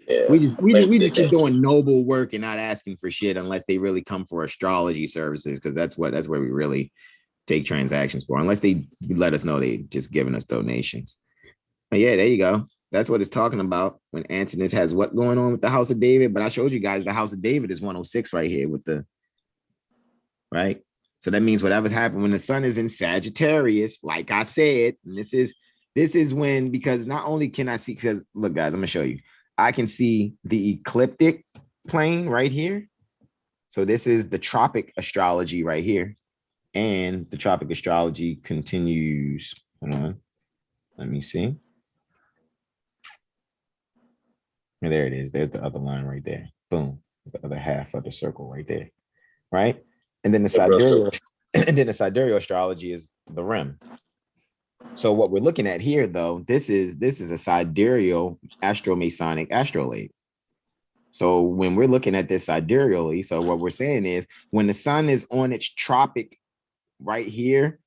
Yeah, we just keep doing noble work and not asking for shit unless they really come for astrology services, because that's where we really take transactions for. Unless they let us know they just giving us donations. But yeah, there you go. That's what it's talking about when Antinous has what going on with the House of David. But I showed you guys the House of David is 106 right here with the right. So that means whatever's happened when the sun is in Sagittarius, like I said, and this is when, because not only can I see, because look, guys, I'm gonna show you. I can see the ecliptic plane right here. So this is the tropic astrology right here. And the tropic astrology continues. Hold on. Let me see. And there it is. There's the other line right there. Boom. The other half of the circle right there. Right. And then the sidereal astrology is the rim. So what we're looking at here, though, this is a sidereal astromasonic astrolabe. So when we're looking at this sidereally, so what we're saying is when the sun is on its tropic right here,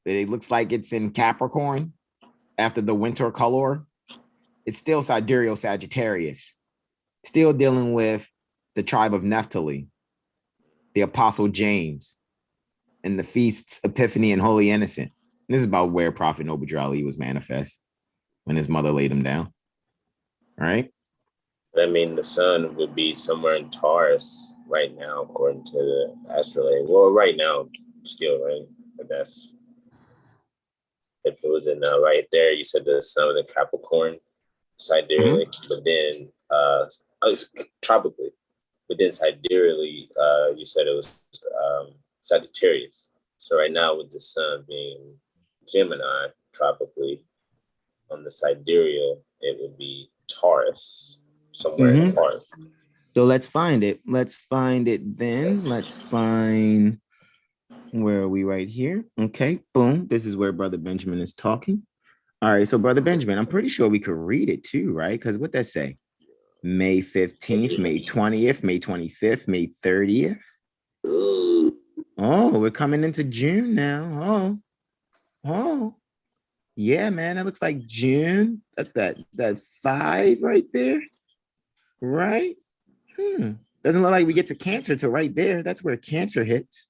it looks like it's in Capricorn after the winter color. It's still sidereal Sagittarius, still dealing with the tribe of Naphtali, the Apostle James, and the feasts Epiphany and Holy Innocent. And this is about where Prophet Noble Ali was manifest when his mother laid him down. All right. I mean, the sun would be somewhere in Taurus right now, according to the astrolabe. Well, right now, still, right? But that's, if it was in right there, you said the sun was in Capricorn, sidereally, but then tropically, but then sidereally, you said it was Sagittarius. So right now, with the sun being Gemini tropically, on the sidereal, it would be Taurus, somewhere in Taurus. So let's find it. Let's find it then. Let's find, where are we right here? Okay, boom. This is where Brother Benjamin is talking. All right, so Brother Benjamin, I'm pretty sure we could read it too, right? Because what that say? May 15th, May 20th, May 25th, May 30th. Oh, we're coming into June now. Oh, yeah, man, that looks like June. That's that 5 right there, right? Doesn't look like we get to Cancer till right there. That's where Cancer hits,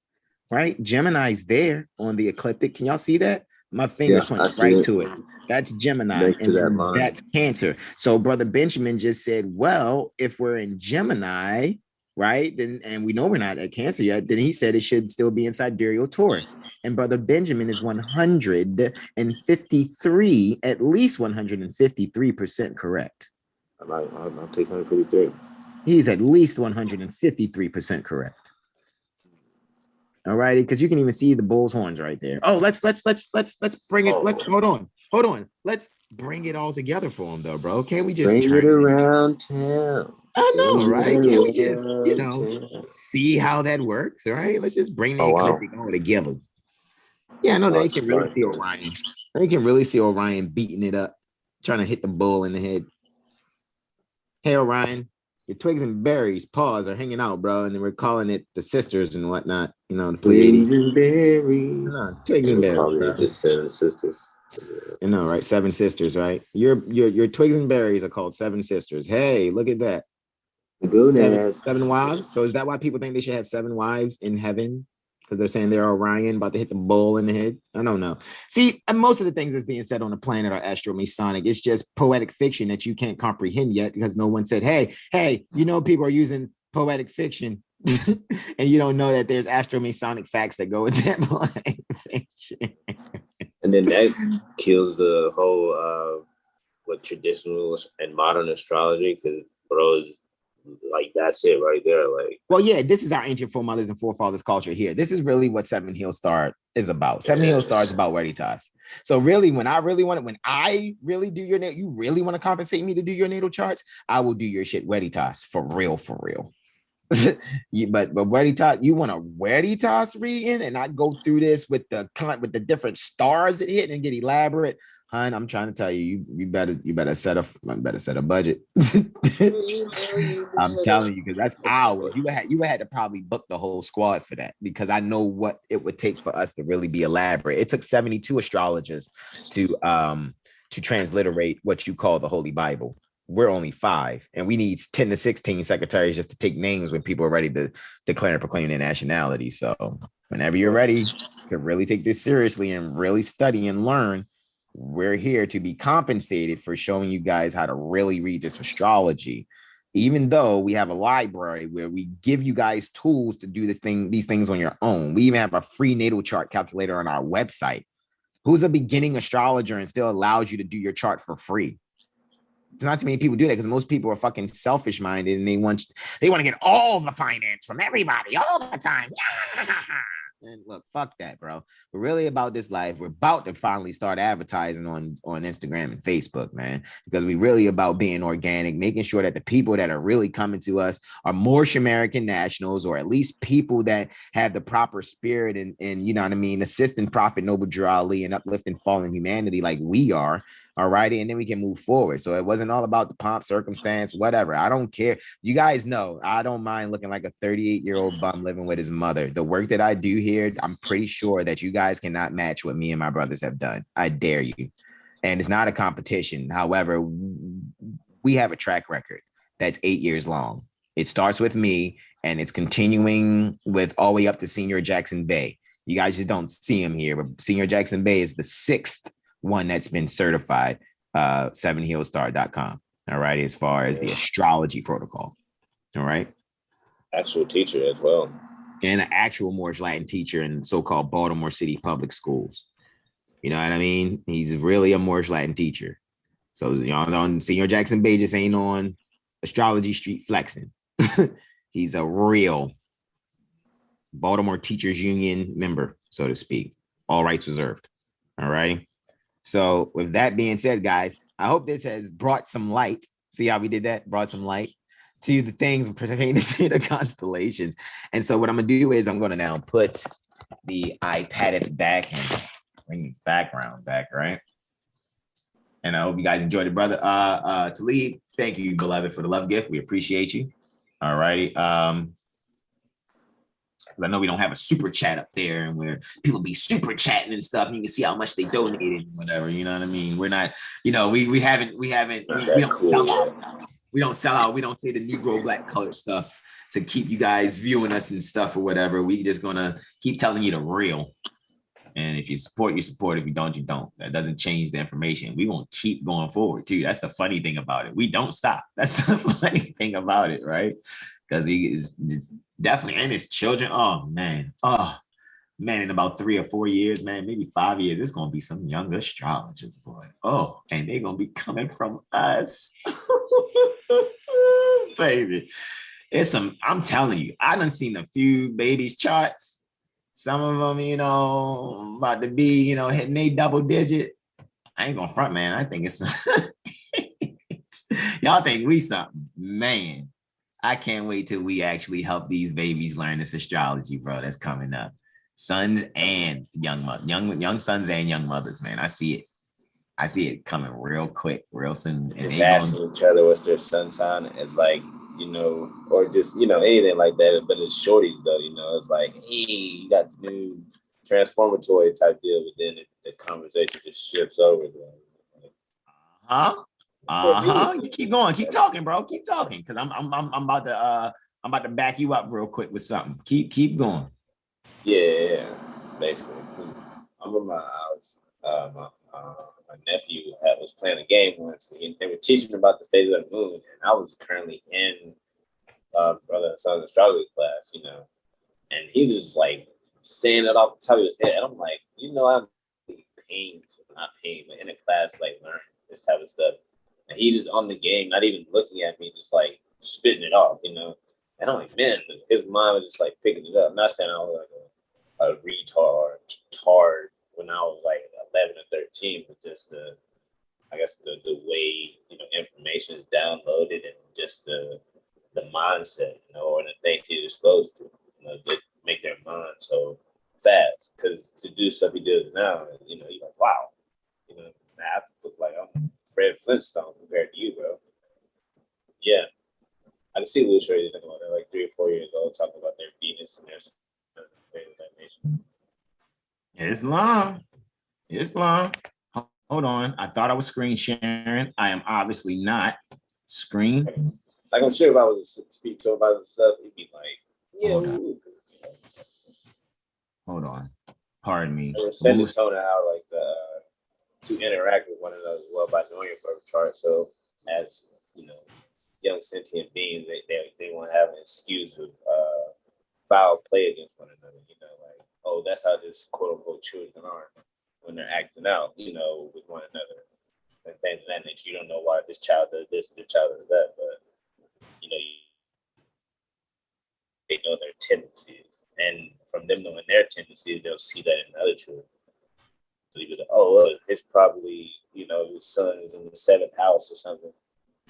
right? Gemini's there on the ecliptic. Can y'all see that? My finger's pointing right to it. That's Gemini, and that's Cancer. So Brother Benjamin just said, well, if we're in Gemini, right, then, and we know we're not at Cancer yet, then he said it should still be in sidereal Taurus. And Brother Benjamin is 153, at least 153% correct. I'll take 153. He's at least 153% correct. All righty, because you can even see the bull's horns right there. Oh, let's bring it. Let's hold on. Let's bring it all together for him, though, bro. Can't we just bring it around town? I know, right? Can't we just, see how that works, right? Let's just bring the ecliptic all together. Yeah, I know they can really see Orion. They can really see Orion beating it up, trying to hit the bull in the head. Hey, Orion. Your twigs and berries, paws are hanging out, bro, and then we're calling it the sisters and whatnot. The Pleiades. Twigs and berries. No, twigs and berries. The 7 sisters. Right? 7 sisters, right? Your twigs and berries are called 7 sisters. Hey, look at that. Seven wives. So is that why people think they should have 7 wives in heaven? Because they're saying they're Orion about to hit the bull in the head. I don't know. See, most of the things that's being said on the planet are astromasonic. It's just poetic fiction that you can't comprehend yet because no one said, hey, people are using poetic fiction and you don't know that there's astromasonic facts that go with that poetic fiction. And then that kills the whole traditional and modern astrology because bros, like that's it right there. Like, well, yeah, this is our ancient foremothers and forefathers culture here. This is really what Seven Hill Star is about. Seven Hill Star is about Veritas. So really, when I really do your natal, you really want to compensate me to do your natal charts, I will do your shit Veritas for real. But Veritas, you want a Veritas reading and not go through this with the different stars that hit and get elaborate. Hun, I'm trying to tell you, you better set a budget. I'm telling you, because that's hours. You had to probably book the whole squad for that because I know what it would take for us to really be elaborate. It took 72 astrologers to transliterate what you call the Holy Bible. We're only 5, and we need 10 to 16 secretaries just to take names when people are ready to declare and proclaim their nationality. So whenever you're ready to really take this seriously and really study and learn, we're here to be compensated for showing you guys how to really read this astrology. even though we have a library where we give you guys tools to do these things on your own. We even have a free natal chart calculator on our website. Who's a beginning astrologer and still allows you to do your chart for free? There's not too many people do that because most people are fucking selfish minded and they want to get all the finance from everybody all the time. And look, fuck that, bro. We're really about this life. We're about to finally start advertising on Instagram and Facebook, man, because we really about being organic, making sure that the people that are really coming to us are Moorish American nationals, or at least people that have the proper spirit and you know what I mean, assisting Prophet Noble Drew Ali and uplifting fallen humanity like we are. All righty. And then we can move forward. So it wasn't all about the pomp, circumstance, whatever. I don't care. You guys know I don't mind looking like a 38-year-old bum living with his mother. The work that I do here, I'm pretty sure that you guys cannot match what me and my brothers have done. I dare you. And it's not a competition. However, we have a track record that's 8 years long. It starts with me and it's continuing with all the way up to Senior Jackson Bey. You guys just don't see him here, but Senior Jackson Bey is the 6th one that's been certified, 7heelstar.com. All right, as far as the astrology protocol. All right. Actual teacher as well. And an actual Moorish Latin teacher in so-called Baltimore City public schools. You know what I mean? He's really a Moorish Latin teacher. So y'all on Senior Jackson Bey just ain't on Astrology Street flexing. He's a real Baltimore Teachers Union member, so to speak. All rights reserved. All right. So with that being said, guys, I hope this has brought some light. See how we did that? Brought some light to the things pertaining to the constellations. And so what I'm going to do is I'm going to now put the iPad back and bring its background back, right? And I hope you guys enjoyed it, brother. Talib, thank you, beloved, for the love gift. We appreciate you. All righty. I know we don't have a super chat up there and where people be super chatting and stuff. And you can see how much they donated and whatever. You know what I mean? We're not, we don't sell out. We don't sell out. We don't say the Negro black color stuff to keep you guys viewing us and stuff or whatever. We just gonna keep telling you the real. And if you support, you support. If you don't, you don't. That doesn't change the information. We won't keep going forward too. That's the funny thing about it. We don't stop. That's the funny thing about it, right? Because it's definitely, and his children. Oh man, in about 3 or 4 years, man, maybe 5 years, it's gonna be some young astrologers, boy. Oh, and they're gonna be coming from us, baby. I'm telling you, I done seen a few babies' charts. Some of them, about to be, hitting a double digit. I ain't gonna front, man. I think it's y'all think we something, man. I can't wait till we actually help these babies learn this astrology, bro. That's coming up. Sons and young sons and young mothers, man. I see it coming real quick, real soon. And they asking each other what's their sun sign. It's like, or just, anything like that. But it's shorties though, it's like, hey, you got the new transformatory type deal, but then the conversation just shifts over. You keep going, keep talking, bro. Keep talking, because I'm about to back you up real quick with something. Keep going. Yeah, basically. I remember my nephew was playing a game once, and they were teaching me about the phase of the moon, and I was currently in Brother Hasan's astrology class, and he was just like saying it off the top of his head, and I'm like, I'm not pained, but in a class like learning this type of stuff, and he just on the game, not even looking at me, just like spitting it off, and I'm like, man, his mind was just like picking it up. I'm not saying I was like a retard when I was like 11 or 13, but just the way information is downloaded and just the mindset, or the things he disclosed to, that make their mind so fast. Because to do stuff he does now, you're like, wow, I have to look like I'm Fred Flintstone compared to you, bro. Yeah, I can see Lou Shirley talking about that, like 3 or 4 years old, talking about their Venus and their nation. It's long. Hold on. I thought I was screen sharing. I am obviously not. Screen. Like, I'm sure if I was to speak to him about himself, he'd be like, yeah. Hold on. Pardon me. It was setting the tone of how, to interact with one another as well by knowing your birth chart. So, as young sentient beings, they want to have an excuse of foul play against one another. You know, like, oh, that's how this quote unquote children are when they're acting out, you know, with one another. And things of that nature. You don't know why this child does this, this child does that, but you know, they know their tendencies, and from them knowing their tendencies, they'll see that in other children. So you be like, oh, well, it's probably, you know, his son is in the 7th house or something,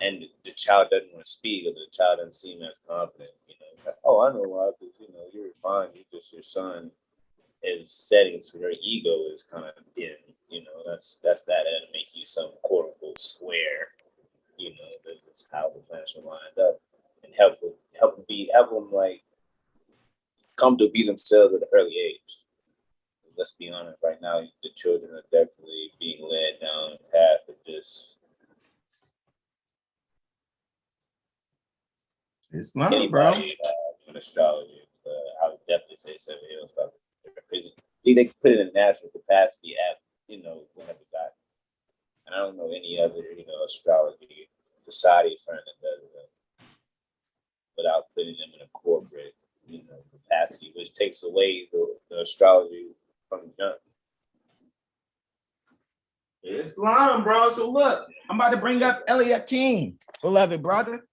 and the child doesn't want to speak, or the child doesn't seem as confident. You know, it's like, oh, I know why, because you know you're fine. You just your son is setting, so your ego is kind of dim. You know, that's that. That'll make you some quote unquote square. You know, that's how the planets will line up, and help them like come to be themselves at an early age. Let's be honest, right now the children are definitely being led down a path of just Islam, anybody in astrology. I would definitely say 7 years stuff. They could put it in natural capacity at, you know, whenever God. And I don't know any other, you know, astrology society firm that does it without putting them in a corporate, you know, capacity, which takes away the astrology from the jump. Islam, bro. So look, I'm about to bring up Eliakim, beloved brother.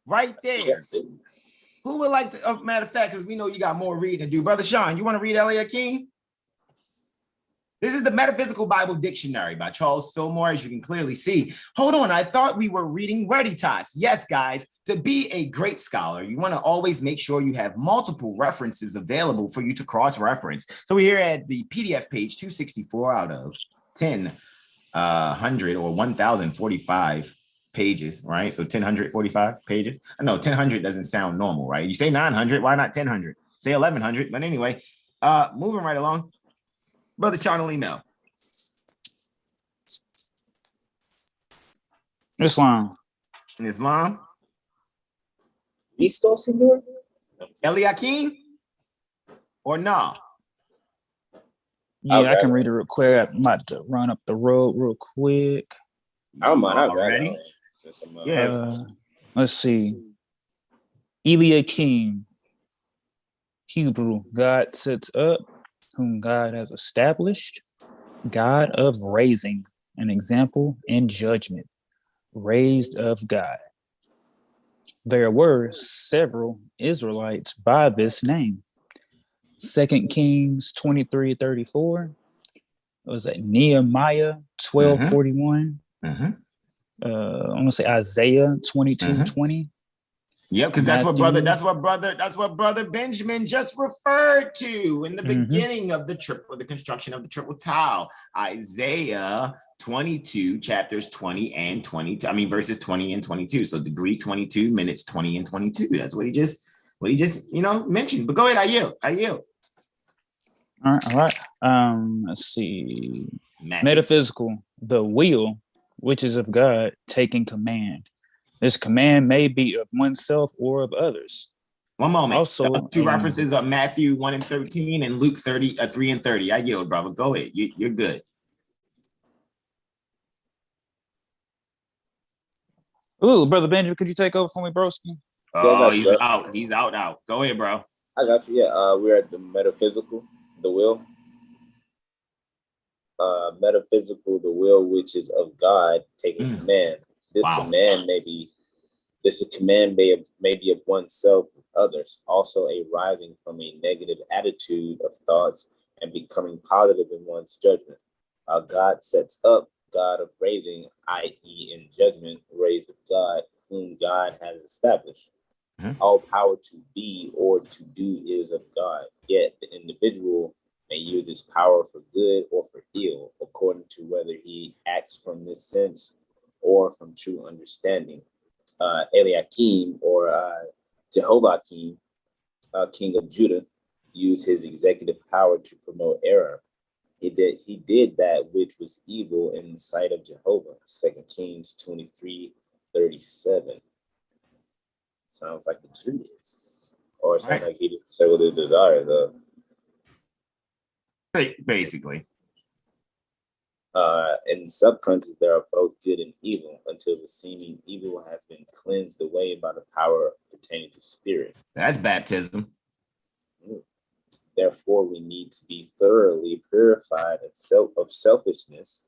Right there. Who would like to, matter of fact, because we know you got more reading to do. Brother Sean, you want to read Eliakim? This is the Metaphysical Bible Dictionary by Charles Fillmore, as you can clearly see. Hold on, I thought we were reading Veritas. Yes, guys, to be a great scholar, you want to always make sure you have multiple references available for you to cross-reference. So we're here at the PDF page 264 out of 1,000 or 1,045 pages, right? So 1,045 pages. I know 1,000 doesn't sound normal, right? You say 900, why not 1,000? Say 1,100, but anyway, moving right along. Brother Charlie, no. Islam. Islam. Listo, señor? Eliakim? Or no? Yeah, okay. I can read it real quick. I'm about to run up the road real quick. I don't mind. Already? Yeah. Let's see. Eliakim. Hebrew. God sets up, whom God has established. God of raising, an example and judgment. Raised of God. There were several Israelites by this name. 2 Kings 23:34. It was like Nehemiah 12:41. I'm gonna say Isaiah 22:20. Yep, because that's what brother Benjamin just referred to in the beginning of the construction of the triple tile. Isaiah 22, chapters 20 and 22. I mean, verses 20 and 22. So degree 22, minutes 20 and 22. That's what he just mentioned. But go ahead, I yield. All right. Let's see. Metaphysical, the will, which is of God, taking command. This command may be of oneself or of others. One moment. Also, two references of Matthew 1:13 and Luke 3:30. I yield, brother. Go ahead. You're good. Ooh, Brother Benjamin, could you take over for me, broski? Oh, he's out. He's out. Go ahead, bro. I got you. Yeah, we're at the metaphysical, the will. Metaphysical, the will, which is of God, taking command. This command may be of oneself and others. Also, a rising from a negative attitude of thoughts and becoming positive in one's judgment. God sets up, God of raising, i.e., in judgment, raised of God, whom God has established. All power to be or to do is of God. Yet the individual may use this power for good or for ill, according to whether he acts from this sense or from true understanding. Eliakim or Jehoiakim, king of Judah, used his executive power to promote error. He did that which was evil in the sight of Jehovah. 2 Kings 23:37. Sounds like the Judas, or it sounds like he did say what his desire though. Basically. In subconscious, there are both good and evil until the seeming evil has been cleansed away by the power pertaining to spirit. That's baptism. Therefore, we need to be thoroughly purified of selfishness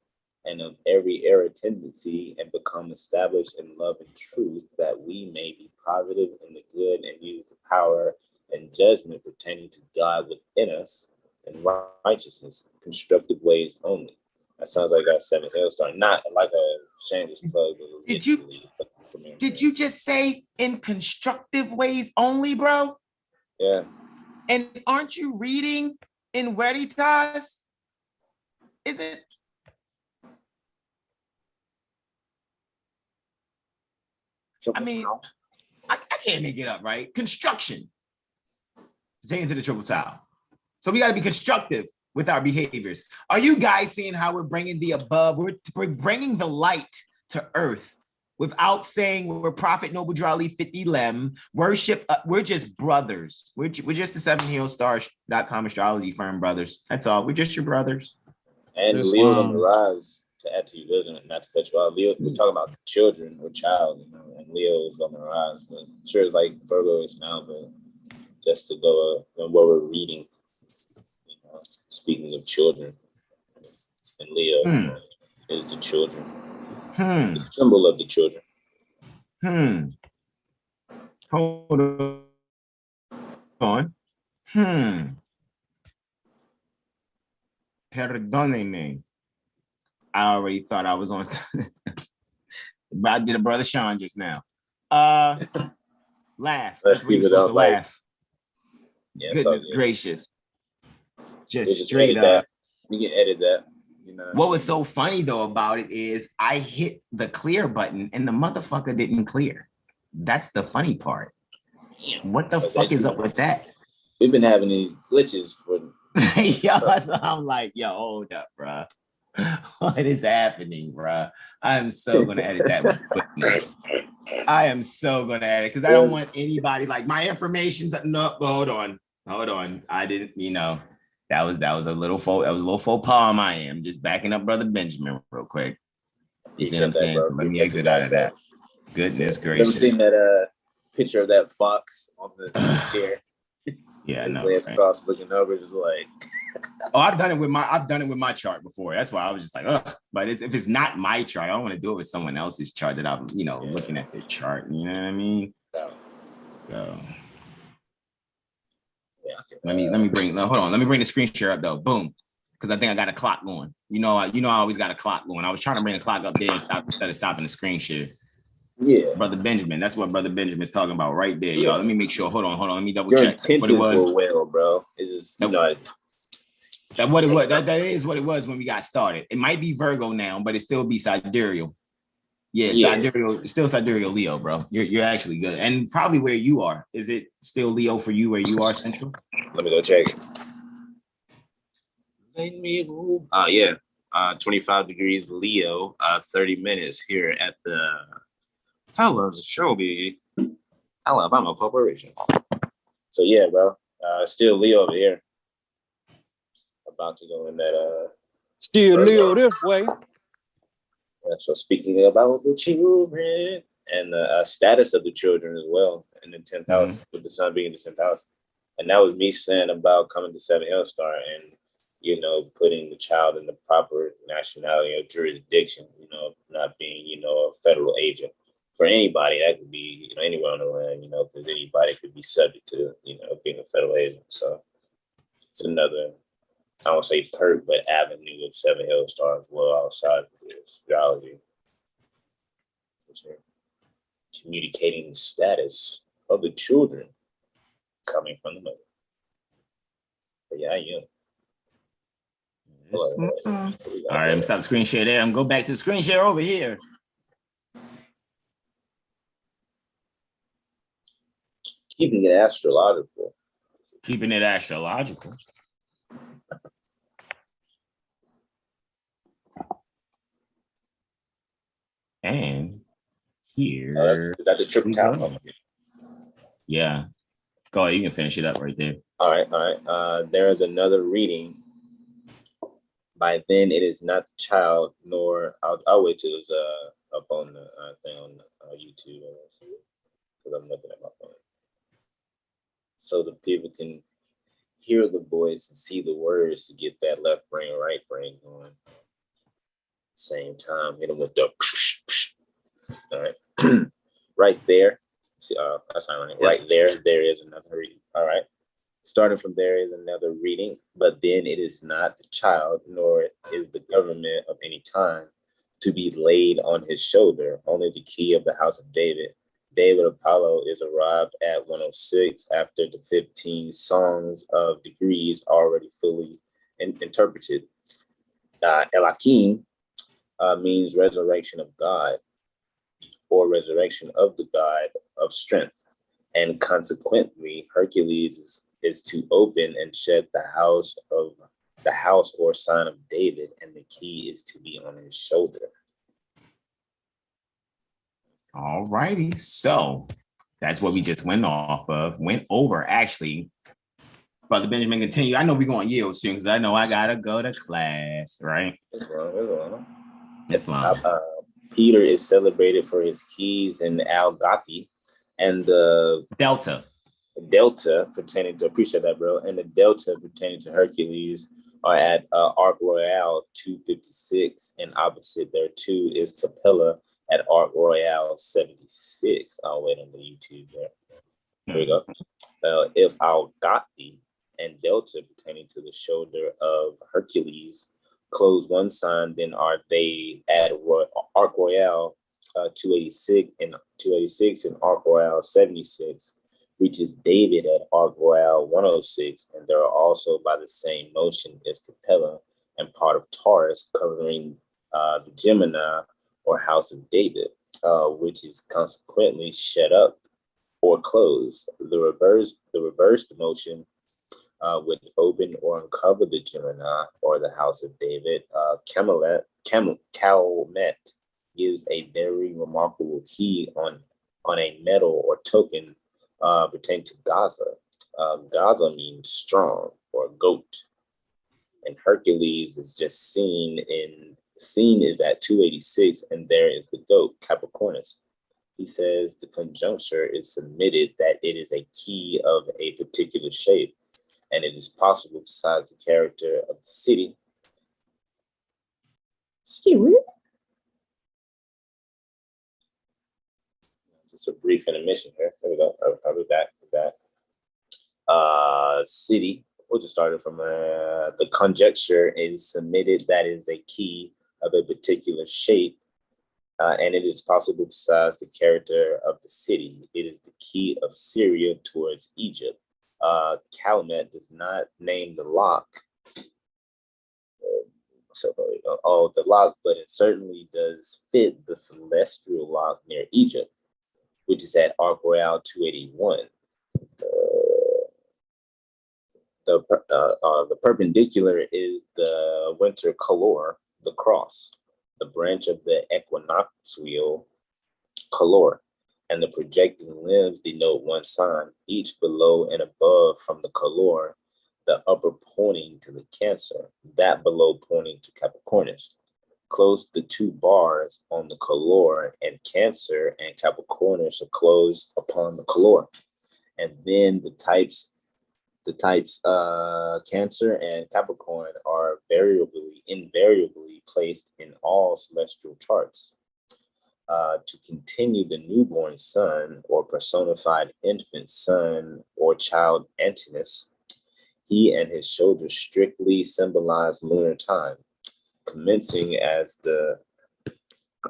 and of every error tendency, and become established in love and truth, that we may be positive in the good and use the power and judgment pertaining to God within us in righteousness, constructive ways only. That sounds like our 7 Hailstorm, not like a shameless plug. Did you just say in constructive ways only, bro? Yeah. And aren't you reading in Veritas? Is it? I mean, I can't make it up, right? Construction pertains to the triple tile. So we got to be constructive with our behaviors. Are you guys seeing how we're bringing the above? We're bringing the light to earth without saying we're Prophet Noble Drali 50 Lem. Worship, we're just brothers. We're just the 7healstars.com astrology firm brothers. That's all. We're just your brothers. And Leo's on the rise. To add to you, doesn't not to cut you off. Leo, we're talking about children or child, you know, and Leo is on the rise. But I'm sure it's like Virgo is now, but just to go on what we're reading, you know, speaking of children, and Leo is the children, the symbol of the children. Hold on. Perdónenme. I already thought I was on. But I did a Brother Sean just now. Laugh. Let's keep it up. Laugh. Yeah, Goodness gracious. Just straight up. You can edit that. You know. What was so funny though about it is I hit the clear button and the motherfucker didn't clear. That's the funny part. What the fuck is up with that? We've been having these glitches for. Yo, so I'm like, yo, hold up, bro. What is happening, bro? I'm so gonna edit that with quickness. I am so gonna edit because I don't want anybody like my information's no. Hold on. I didn't, you know, that was a little faux pas on my end. Just backing up Brother Benjamin real quick. You see what I'm saying? So let me exit out of that. Goodness gracious. Ever seen that picture of that fox on the chair? Yeah, his no. legs crossed, looking over, just like. Oh, I've done it with my chart before. That's why I was just like, ugh. But if it's not my chart, I don't want to do it with someone else's chart that I'm, you know, looking at their chart. You know what I mean? So yeah, let me bring. Hold on. Let me bring the screen share up though. Boom. Because I think I got a clock going. You know, I always got a clock going. I was trying to bring the clock up there instead of stopping the screen share. Yeah, Brother Benjamin. That's what Brother Benjamin's talking about right there, y'all. Let me make sure. Hold on. Let me double check what it was. Well, bro, it's just you know. What it was. That is what it was when we got started. It might be Virgo now, but it still be sidereal. Yeah. Sidereal. Still sidereal Leo, bro. You're actually good, and probably where you are. Is it still Leo for you where you are, Central? Let me go check. Yeah. 25 degrees Leo. 30 minutes here at the. Hello, the Shelby Alabama Corporation. So yeah, bro. Still Leo over here. About to go in that still Leo this way. So speaking about the children and the status of the children as well in the 10th house, with the sun being in the 10th house. And that was me saying about coming to 7 Hailstar and, you know, putting the child in the proper nationality or jurisdiction, you know, not being, you know, a federal agent. For anybody, that could be, you know, anywhere on the land, you know, because anybody could be subject to, you know, being a federal agent. So it's another, I won't say perk, but avenue of 7 Hailstar as well outside of astrology. Communicating the status of the children coming from the mother. But yeah, I am. All right, I'm stop screen share there. I'm go back to the screen share over here. Keeping it astrological. Keeping it astrological. And here. That's the triple tile. Yeah. Go ahead, you can finish it up right there. All right. There is another reading By then, it is not the child, nor I'll wait till it's up on the thing on YouTube because I'm looking at my phone, so the people can hear the voice and see the words to get that left brain, right brain going. Same time, hit them with the all right, right there. See, that's ironic. Yeah. Right there is another reading. All right. Starting from there is another reading, but then it is not the child, nor is the government of any time to be laid on his shoulder, only the key of the house of David. David Apollo is arrived at 106 after the 15 songs of degrees already fully interpreted. Elakim means resurrection of God, or resurrection of the God of strength. And consequently, Hercules is to open and shut the house or sign of David, and the key is to be on his shoulder. All righty. So that's what we just went over, actually. Brother Benjamin, continue. I know we're going to yield soon because I know I got to go to class, right? Islam. Peter is celebrated for his keys in Al-Ghathi, and the Delta pertaining to, appreciate that, bro, and the Delta pertaining to Hercules are at Arc Royale 256, and opposite there too is Capella at Arc Royale 76. I'll wait on the YouTube there. Here we go. If Al-Ghathi and Delta pertaining to the shoulder of Hercules close one sign, then are they at Arc Royale 286 and Arc Royale 76, which is David at Arc Royale 106, and they are also by the same motion as Capella and part of Taurus, covering the Gemini or House of David, which is consequently shut up or closed. The reversed motion would open or uncover the Gemini or the House of David. Calmet gives a very remarkable key on a medal or token pertaining to Gaza. Gaza means strong or goat, and Hercules is just seen is at 286, and there is the goat, Capricornus. He says the conjuncture is submitted that it is a key of a particular shape, and it is possible besides the character of the city. Just a brief intermission here. There we go. I'll be back with that. City. We'll just start it from the conjecture is submitted that is a key of a particular shape, and it is possible besides the character of the city. It is the key of Syria towards Egypt. Calmet does not name the lock. The lock, but it certainly does fit the celestial lock near Egypt, which is at Arc Royale 281. The perpendicular is the winter color, the cross, the branch of the equinoxial color, and the projecting limbs denote one sign, each below and above from the color, the upper pointing to the Cancer, that below pointing to Capricornus. Close the two bars on the color, and Cancer and Capricornus are closed upon the color. And then the types Cancer and Capricorn are invariably placed in all celestial charts. To continue, the newborn son or personified infant son or child Antinous, he and his shoulders strictly symbolize lunar time, commencing as the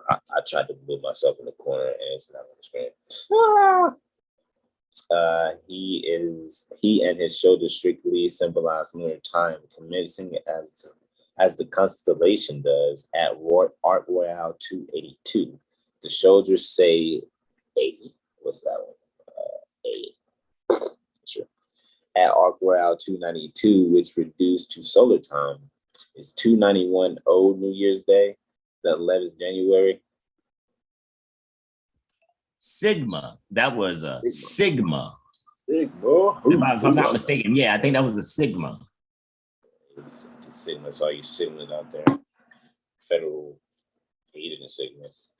I tried to move myself in the corner and it's not on the screen. He and his shoulders strictly symbolize lunar time, commencing as the constellation does at Arc Royale 282. The shoulders say 80. What's that one? 80. Sure. At Arc Royale 292, which reduced to solar time, is 291 Old New Year's Day, the 11th January. Sigma. That was a Sigma. Sigma. If I'm not mistaken, yeah, I think that was a Sigma. Sigmas, all you Sigmas out there. Federal agent of Sigmas.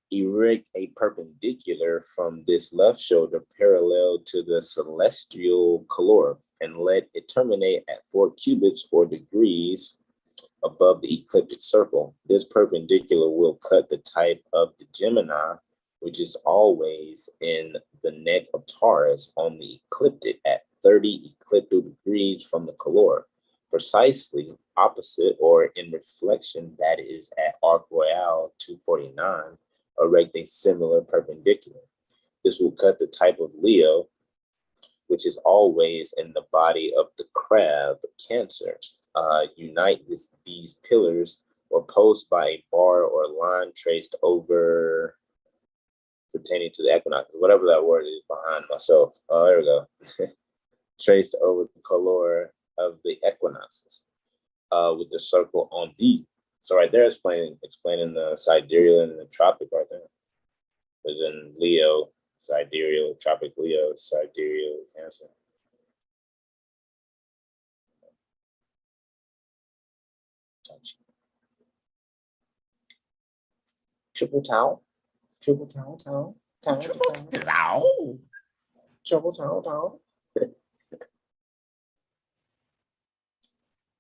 Erect a perpendicular from this left shoulder parallel to the celestial color and let it terminate at 4 cubits or degrees above the ecliptic circle. This perpendicular will cut the type of the Gemini, which is always in the neck of Taurus on the ecliptic at 30 ecliptic degrees from the color, precisely opposite or in reflection, that is at arc royale 249, erect a similar perpendicular. This will cut the type of Leo, which is always in the body of the crab, Cancer. Unite these pillars or post by a bar or line traced over pertaining to the equinox, whatever that word is behind myself. Oh, there we go. Traced over the color of the equinoxes with the circle on V. So right there, explaining the sidereal and the tropic right there. There's in Leo, sidereal, tropic Leo, sidereal, Cancer. Triple towel.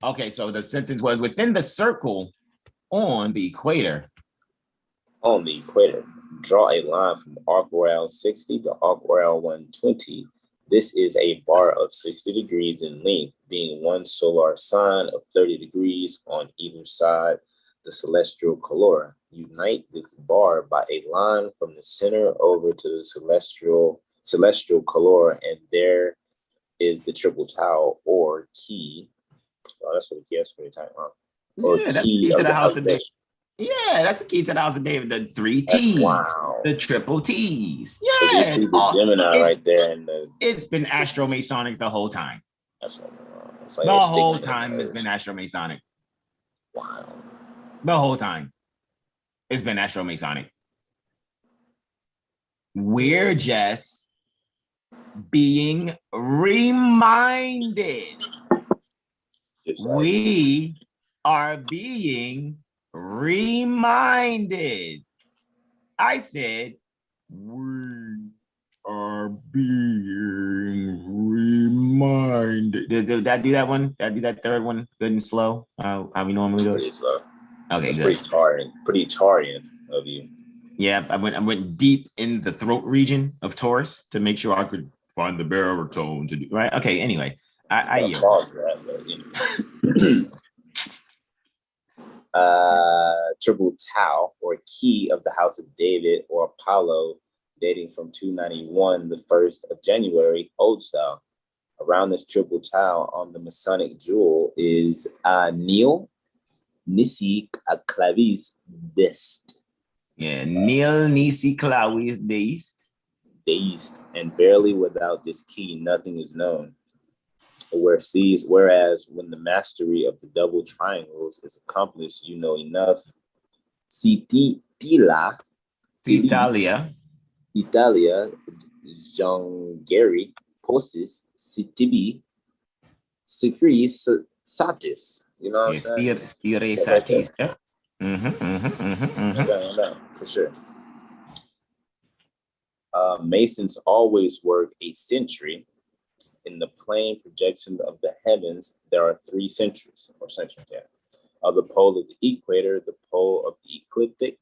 Okay, so the sentence was within the circle on the equator. On the equator, draw a line from arc royale 60 to arc royale 120. This is a bar of 60 degrees in length, being one solar sign of 30 degrees on either side the celestial color. Unite this bar by a line from the center over to the celestial color, and there is the triple tau or key. Oh, that's what the key is for the time, huh? Or yeah, key of the house of David. Yeah, that's the key to the house of David. The 3 T's, wow. The triple T's. Yeah, so you see the Gemini right there, and it's been Astro-Masonic the whole time. That's what like the whole time it's been Astro-Masonic. Wow. The whole time it's been Astro-Masonic. We're just being reminded. We are being reminded. I said, we are being reminded. Did I do that one? Did I do that third one good and slow? How we normally do it? Pretty slow. Okay, that's good. Pretty Tarian of you. Yeah, I went deep in the throat region of Taurus to make sure I could find the baritone to do right. Okay, anyway, I yield. Triple tau or key of the house of David or Apollo, dating from 291, the 1st of January, old style. Around this triple tau on the Masonic jewel is Neil Nisi Clavis Dest. Yeah, Neil Nisi Clavis Dest. And barely without this key, nothing is known. Whereas when the mastery of the double triangles is accomplished, you know enough. Italia, Jongeri, Posis, Sitibi, Secri, Satis. You know what I'm saying? Stire Satis. Yeah. For sure. Masons always work a century. In the plane projection of the heavens, there are 3 centuries, the pole of the equator, the pole of the ecliptic,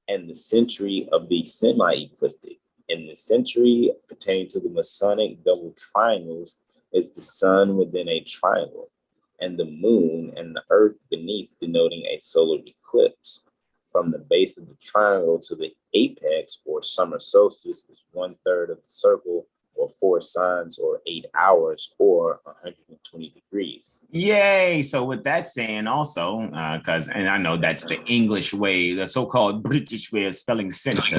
and the century of the semi-ecliptic. In the century pertaining to the Masonic double triangles is the sun within a triangle, and the moon and the earth beneath, denoting a solar eclipse. From the base of the triangle to the apex or summer solstice is 1/3 of the circle, or 4 signs, or 8 hours, or 120 degrees. Yay! So with that saying also, and I know that's the English way, the so-called British way of spelling center.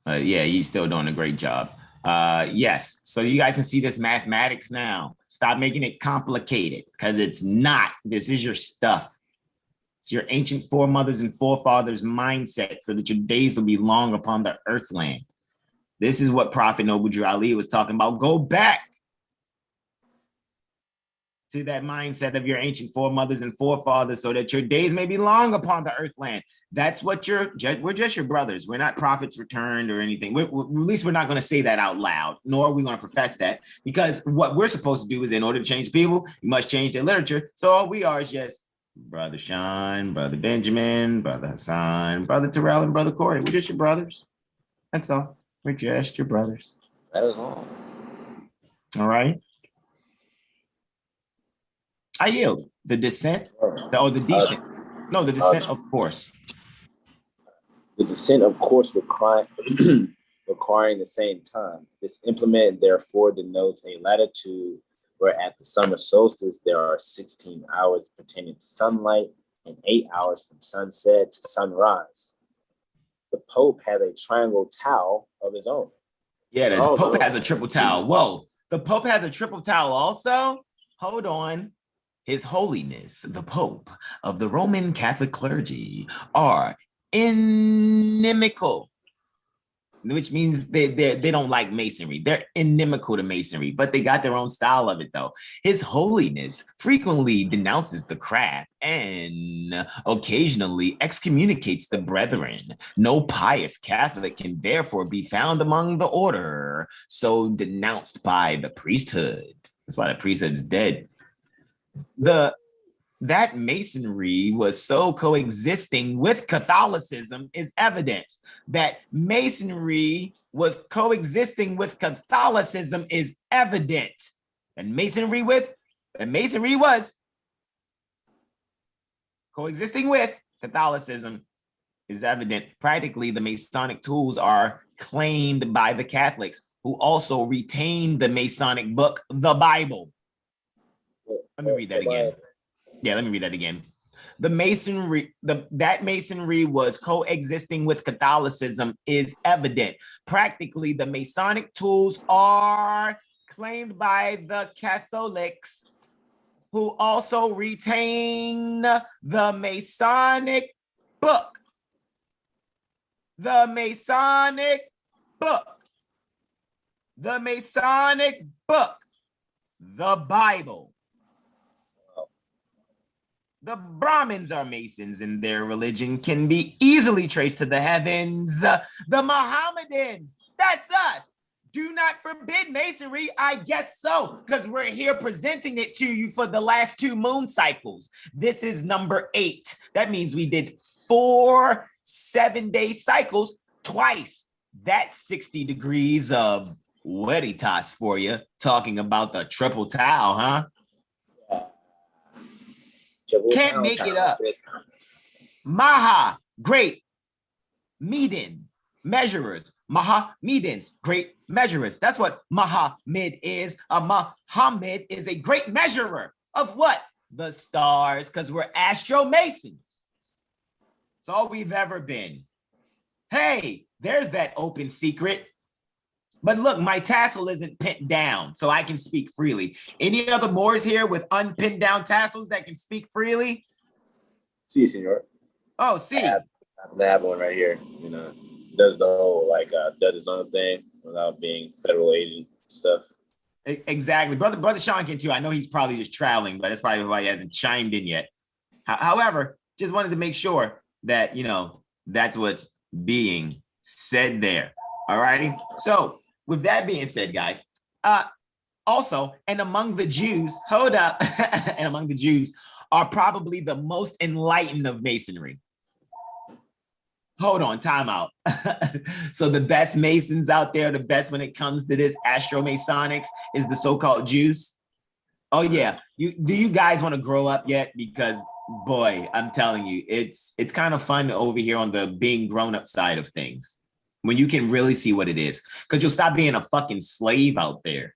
Yeah, you're still doing a great job. Yes, so you guys can see this mathematics now. Stop making it complicated, because it's not. This is your stuff. It's your ancient foremothers and forefathers mindset, so that your days will be long upon the earthland. This is what Prophet Noble Drew Ali was talking about. Go back to that mindset of your ancient foremothers and forefathers so that your days may be long upon the earth land. That's what we're just your brothers. We're not prophets returned or anything. At least we're not going to say that out loud, nor are we going to profess that, because what we're supposed to do is, in order to change people, you must change their literature. So all we are is just Brother Sean, Brother Benjamin, Brother Hassan, Brother Terrell, and Brother Corey. We're just your brothers. That's all. We're just your brothers. That is all. All right. I yield. The descent, the descent. No, the descent, of course. The descent, of course, requiring the same time. This implement, therefore, denotes a latitude where at the summer solstice, there are 16 hours pertaining to sunlight and 8 hours from sunset to sunrise. The Pope has a triangle towel of his own. Yeah, the Pope has a triple towel. Whoa, the Pope has a triple towel also? Hold on. His Holiness, the Pope of the Roman Catholic clergy, are inimical, which means they don't like masonry. They're inimical to masonry, but they got their own style of it, though. His Holiness frequently denounces the craft and occasionally excommunicates the brethren. No pious Catholic can therefore be found among the order, so denounced by the priesthood. That's why the priesthood's dead. That masonry was so coexisting with Catholicism is evident. That masonry was coexisting with Catholicism is evident. And masonry was coexisting with Catholicism is evident. Practically, the Masonic tools are claimed by the Catholics, who also retain the Masonic book, the Bible. Let me read that again. Yeah, let me read that again. That masonry was coexisting with Catholicism is evident. Practically, the Masonic tools are claimed by the Catholics, who also retain the Masonic book. The Masonic book. The Masonic book. The Bible. The Brahmins are Masons, and their religion can be easily traced to the heavens. The Mohammedans, that's us. Do not forbid Masonry. I guess so, because we're here presenting it to you for the last 2 moon cycles. This is number 8. That means we did 4 7-day cycles twice. That's 60 degrees of Veritas for you, talking about the triple towel, huh? Can't make it up. Maha, great. Medan, measurers. Mahamedans, great measurers. That's what Muhammad is. A Muhammad is a great measurer of what? The stars, because we're astro-masons. It's all we've ever been. Hey, there's that open secret. But look, my tassel isn't pinned down, so I can speak freely. Any other Moors here with unpinned down tassels that can speak freely? See, senor. Oh, see. I have one right here. You know, does the whole, does his own thing without being federal agent stuff. Exactly. Brother Sean can too. I know he's probably just traveling, but that's probably why he hasn't chimed in yet. However, just wanted to make sure that, that's what's being said there. All righty. So, with that being said, guys, also, and among the Jews, hold up, and among the Jews are probably the most enlightened of Masonry. Hold on, time out. So the best Masons out there, the best when it comes to this Astro-Masonics is the so-called Jews. Oh yeah, do you guys want to grow up yet? Because boy, I'm telling you, it's kind of fun over here on the being grown-up side of things, when you can really see what it is, because you'll stop being a fucking slave out there.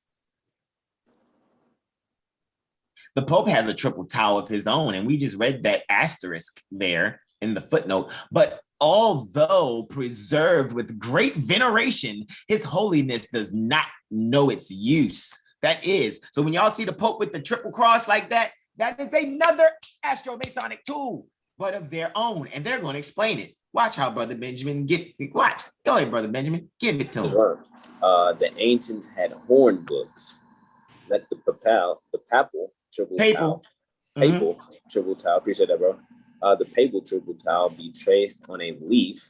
The Pope has a triple towel of his own, and we just read that asterisk there in the footnote. But although preserved with great veneration, His Holiness does not know its use. That is, so when y'all see the Pope with the triple cross like that, that is another Astro-Masonic tool, but of their own, and they're going to explain it. Watch how Brother Benjamin watch. Go ahead, Brother Benjamin. Give it to him. The ancients had horn books. Let the papal triple tau. Papal triple tau. Appreciate that, bro. The papal triple tau be traced on a leaf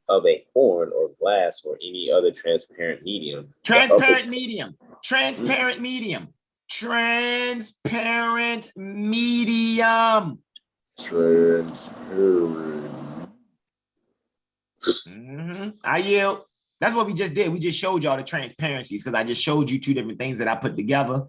of a horn or glass or any other transparent medium. Transparent medium. Transparent medium. Transparent medium. Transparent. I yield. That's what we just did. We just showed y'all the transparencies because I just showed you two different things that I put together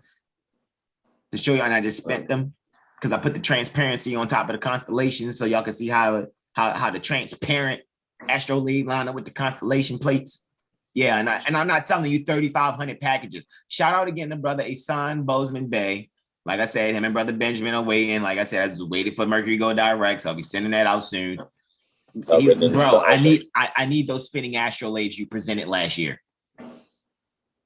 to show you, and I just spent them because I put the transparency on top of the constellations so y'all can see how the transparent astrolabe line up with the constellation plates. Yeah, and I'm not selling you 3,500 packages. Shout out again to Brother Hasan Ghaziel Bey. Like I said, him and Brother Benjamin are waiting. Like I said, I was waiting for Mercury to go direct, so I'll be sending that out soon. Bro, I need those spinning astrolabes you presented last year.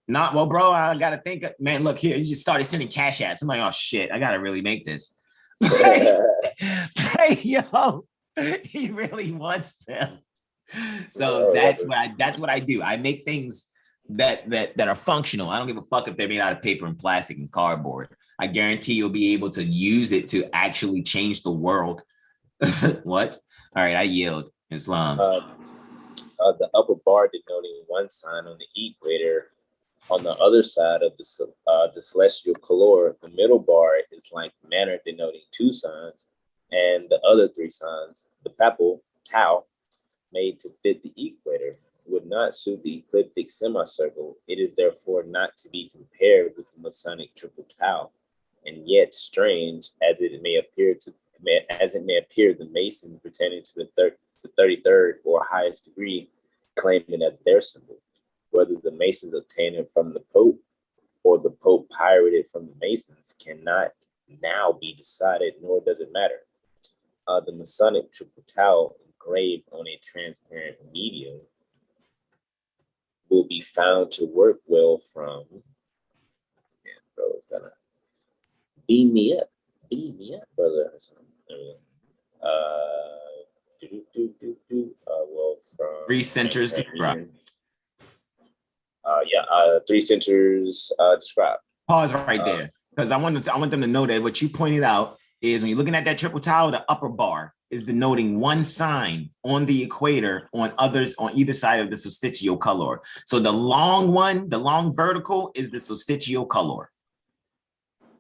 Well, bro, I gotta think. Man, look here, you just started sending cash apps. I'm like, oh shit, I gotta really make this. Hey, yo, he really wants them. So that's what I do. I make things that are functional. I don't give a fuck if they're made out of paper and plastic and cardboard. I guarantee you'll be able to use it to actually change the world. What? All right, I yield. Islam. The upper bar denoting one sign on the equator. On the other side of the celestial color, the middle bar is like manner denoting two signs, and the other three signs, the papal tau, made to fit the equator, would not suit the ecliptic semicircle. It is therefore not to be compared with the Masonic triple tau, and yet strange as it may appear, the Mason pertaining to the 33rd or highest degree claim it as their symbol. Whether the Masons obtained it from the Pope or the Pope pirated from the Masons cannot now be decided, nor does it matter. The Masonic triple tau engraved on a transparent medium will be found to work well from. Man, bro, it's gonna beam me up, brother. Well, from 3 centers described. Three centers described. Pause right there, because I want them to know that what you pointed out is when you're looking at that triple tau, the upper bar is denoting one sign on the equator on either side of the solstitial color. So the long one, the long vertical, is the solstitial color.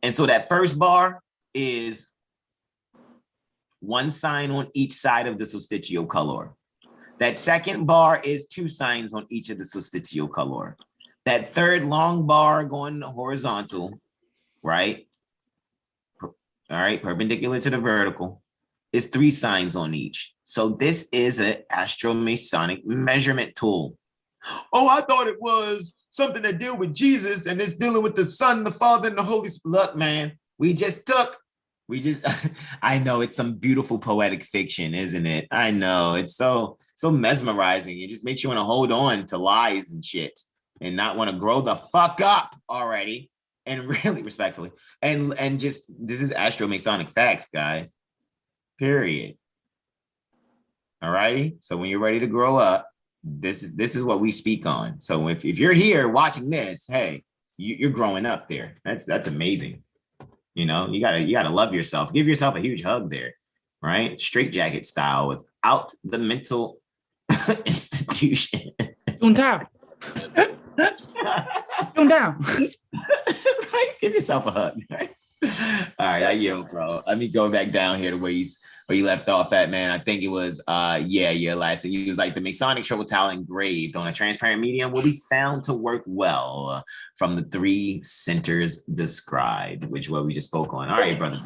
And so that first bar is one sign on each side of the solstitial color. That second bar is 2 signs on each of the solstitial color. That third long bar going horizontal, right? All right, perpendicular to the vertical, is 3 signs on each. So this is an astromasonic measurement tool. Oh, I thought it was something to deal with Jesus and it's dealing with the Son, the Father, and the Holy Spirit. Look, man, I know it's some beautiful poetic fiction, isn't it? I know it's so mesmerizing. It just makes you want to hold on to lies and shit and not want to grow the fuck up already. And really respectfully, and just this is astromasonic facts, guys. Period. All righty. So when you're ready to grow up, this is what we speak on. So if you're here watching this, hey, you're growing up there. That's amazing. You know, you gotta love yourself. Give yourself a huge hug there, right? Straight jacket style without the mental institution. Down. Right? Give yourself a hug, right? All right, I yield, bro. Let me go back down here to where you left off at, man. I think it was last. And you was like the Masonic triple tau engraved on a transparent medium will be found to work well from the 3 centers described, which what we just spoke on. All right, brother.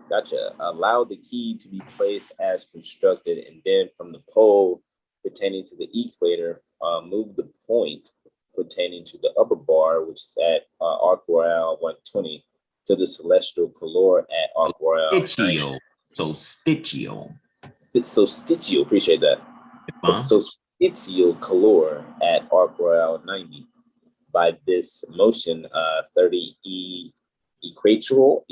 Gotcha. Allow the key to be placed as constructed, and then from the pole pertaining to the equator, move the point pertaining to the upper bar, which is at arc royale 120, to the celestial color at arc royale. Solstitial. Appreciate that. Solstitial color at arc royale 90. By this motion, 30 equatorial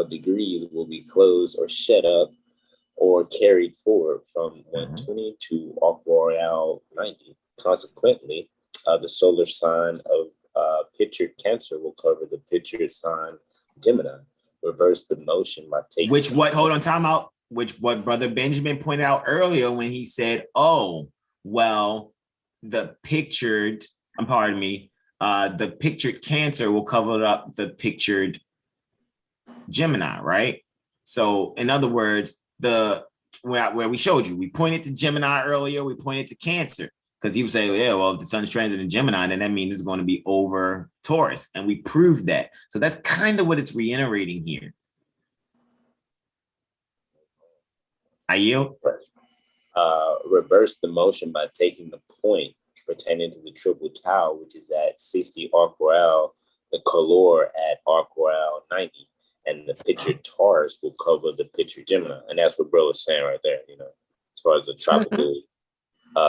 degrees will be closed or shut up or carried forward from 120 to Royale 90. Consequently, the solar sign of pictured Cancer will cover the pictured sign Gemini. Reverse the motion by taking time out. Which what Brother Benjamin pointed out earlier when he said, oh, well, the pictured Cancer will cover up the pictured Gemini, right? So in other words, where we showed you, we pointed to Gemini earlier, we pointed to Cancer, because he was saying, yeah, well, if the sun's transit in Gemini, then that means it's going to be over Taurus. And we proved that. So that's kind of what it's reiterating here. I yield. Reverse the motion by taking the point pertaining to the triple tau, which is at 60 arc royale, the color at arc royale 90, and the pictured Taurus will cover the pictured Gemini. And that's what bro was saying right there, as far as the tropical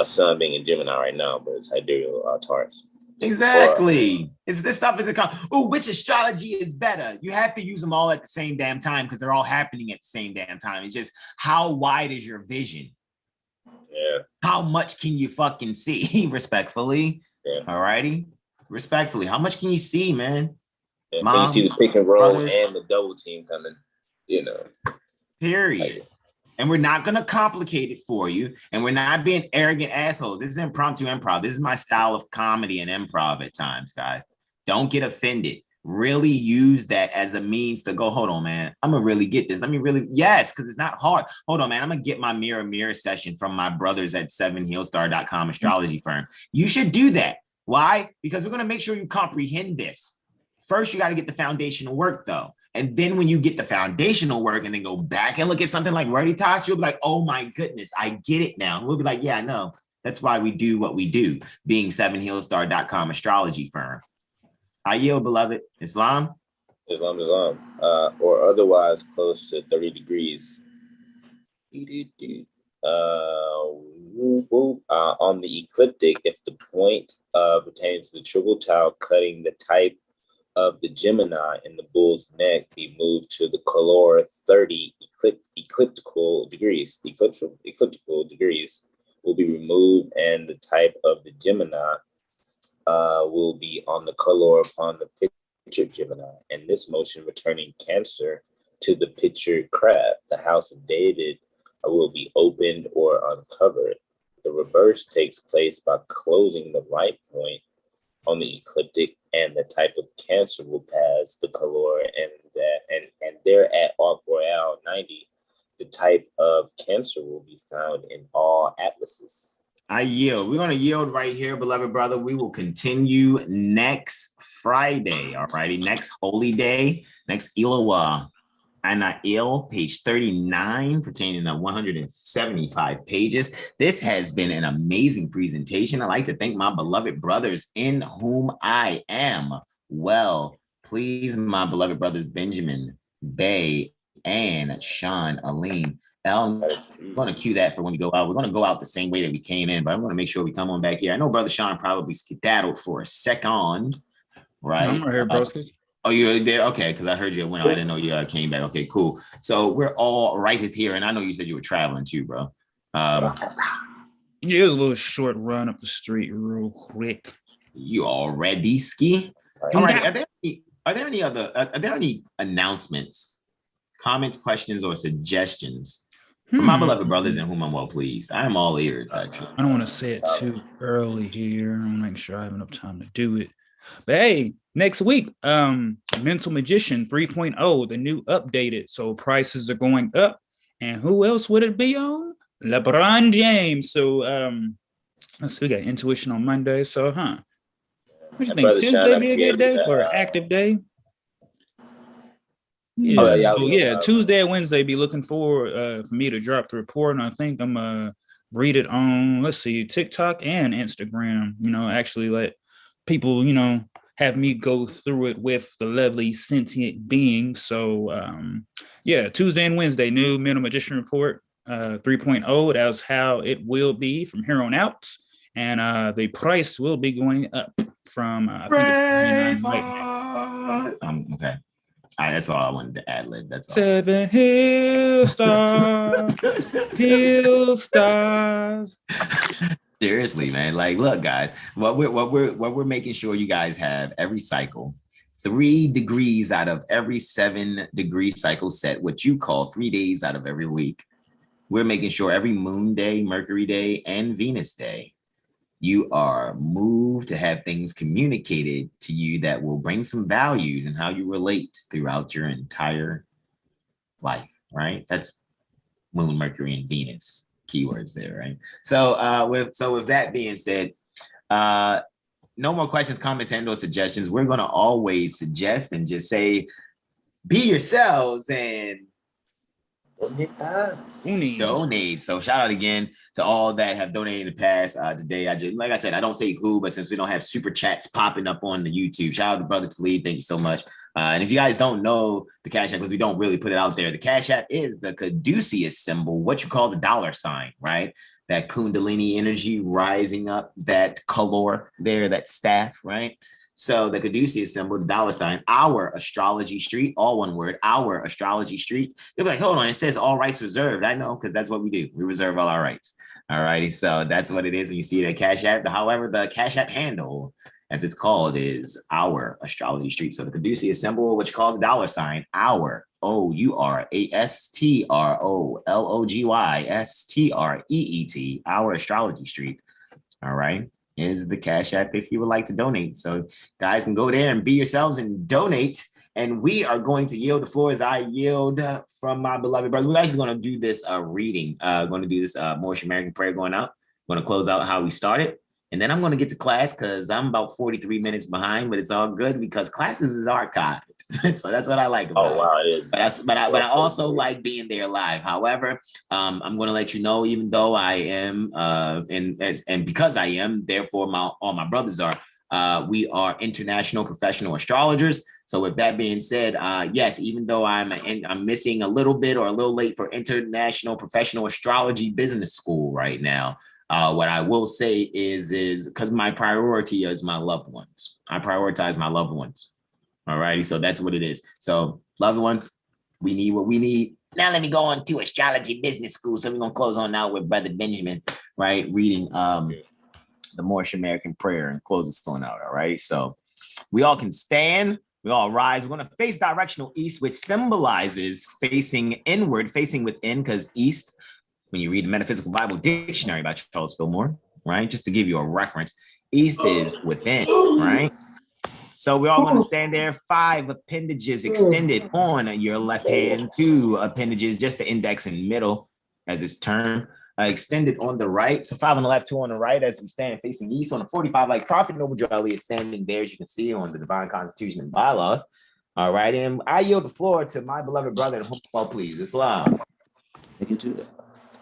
sun being in Gemini right now, but it's sidereal Taurus. Exactly. This stuff is which astrology is better? You have to use them all at the same damn time because they're all happening at the same damn time. It's just how wide is your vision? Yeah. How much can you fucking see? Respectfully. Yeah. All righty. Respectfully. How much can you see, man? Yeah. Mom, can you see the pick and roll and the double team coming? Period. And we're not going to complicate it for you. And we're not being arrogant assholes. This is impromptu improv. This is my style of comedy and improv at times, guys. Don't get offended. Really use that as a means to go, hold on, man. I'm going to really get this. Yes, because it's not hard. Hold on, man. I'm going to get my mirror session from my brothers at 7heelstar.com astrology firm. You should do that. Why? Because we're going to make sure you comprehend this. First, you got to get the foundational work, though. And then when you get the foundational work and then go back and look at something like Veritas, you'll be like, oh my goodness, I get it now. And we'll be like, yeah, I know. That's why we do what we do, being 7heelstar.com astrology firm. I yield, beloved. Islam, or otherwise close to 30 degrees. On the ecliptic, if the point pertains to the triple tau cutting the type of the Gemini in the bull's neck be moved to the color 30 ecliptical degrees will be removed, and the type of the Gemini will be on the color upon the pictured Gemini, and this motion returning Cancer to the pictured crab. The house of David will be opened or uncovered. The reverse takes place by closing the right point on the ecliptic, and the type of Cancer will pass the color, and there at arc royale 90, the type of Cancer will be found in all atlases. I yield. We're going to yield right here, beloved brother. We will continue next Friday. All righty. Next holy day, next Ilawa. Anail, page 39, pertaining to 175 pages. This has been an amazing presentation. I'd like to thank my beloved brothers in whom I am well pleased, my beloved brothers Benjamin, Bey, and Sean, Alim. I'm going to cue that for when we go out. We're going to go out the same way that we came in, but I'm going to make sure we come on back here. I know Brother Sean probably skedaddled for a second, right? I'm right here, bro. Oh, you're there? Okay, because I heard you went out. I didn't know you came back. Okay, cool. So we're all right here, and I know you said you were traveling too, bro. Yeah, it was a little short run up the street real quick. You already ski? All right. Are there any announcements, comments, questions, or suggestions from my beloved brothers in whom I'm well pleased? I am all ears, actually. I don't want to say it too early here. I want to make sure I have enough time to do it. But hey, next week, Mental Magician 3.0, the new updated. So prices are going up. And who else would it be on? LeBron James. So let's see, we got Intuition on Monday. So what you think? Tuesday be a good day for an active day? Yeah. Tuesday and Wednesday be looking for me to drop the report. And I think I'm read it on, let's see, TikTok and Instagram, actually let people, have me go through it with the lovely sentient being. So Tuesday and Wednesday, new Mental Magician Report 3.0. That's how it will be from here on out. And the price will be going up from I think it's $99 right now. Okay. That's all I wanted to ad lib. That's all. 7 hill stars, hill stars. Seriously, man. Like, look, guys, what we're making sure you guys have every cycle, 3 degrees out of every 7-degree cycle set, what you call 3 days out of every week. We're making sure every moon day, Mercury day, and Venus day, you are moved to have things communicated to you that will bring some values in how you relate throughout your entire life, right? That's Moon, Mercury, and Venus keywords there, right? So with that being said, no more questions, comments, and or suggestions. We're going to always suggest and just say, be yourselves and donate. So shout out again to all that have donated in the past. Today, like I said, I don't say who, but since we don't have super chats popping up on the YouTube, shout out to Brother Talib. Thank you so much. And if you guys don't know the Cash App, because we don't really put it out there, the Cash App is the caduceus symbol, what you call the $sign, right? That Kundalini energy rising up, that color there, that staff, right? So the caduceus symbol, the $sign, our astrology street, all one word, our astrology street. You'll be like, hold on, it says all rights reserved. I know, because that's what we do. We reserve all our rights. All righty. So that's what it is. And you see that Cash App. However, the Cash App handle, as it's called, is our astrology street. So the caduceus symbol, which you call the $sign, our, OURASTROLOGYSTREET, our astrology street. All right. Is the Cash App if you would like to donate. So guys can go there and be yourselves and donate. And we are going to yield the floor as I yield from my beloved brother. We're actually going to do this reading. Going to do this Moorish American prayer going out. Going to close out how we started. And then I'm going to get to class because I'm about 43 minutes behind, but it's all good because classes is archived. So that's what I like about it. Oh, wow, it is. But I also like being there live. However, I'm going to let you know, even though I am, and because I am, therefore all my brothers are, we are international professional astrologers. So with that being said, yes, even though I'm missing a little bit or a little late for International Professional Astrology Business School right now, what I will say is because my priority is my loved ones. I prioritize my loved ones. All righty. So that's what it is. So loved ones, we need what we need. Now let me go on to Astrology Business School. So we're going to close on now with Brother Benjamin, right? Reading the Moorish American prayer and close this on out. All right. So we all can stand. We all rise. We're going to face directional east, which symbolizes facing inward, facing within, because east, when you read the Metaphysical Bible Dictionary by Charles Fillmore, right? Just to give you a reference, east is within, right? So we're all going to stand there, 5 appendages extended on your left hand, 2 appendages, just the index and middle as it's termed, extended on the right. So 5 on the left, 2 on the right as we stand facing east on a 45 like Prophet Noble Drew is standing there, as you can see on the Divine Constitution and Bylaws. All right. And I yield the floor to my beloved brother, please. Islam. Take it to that.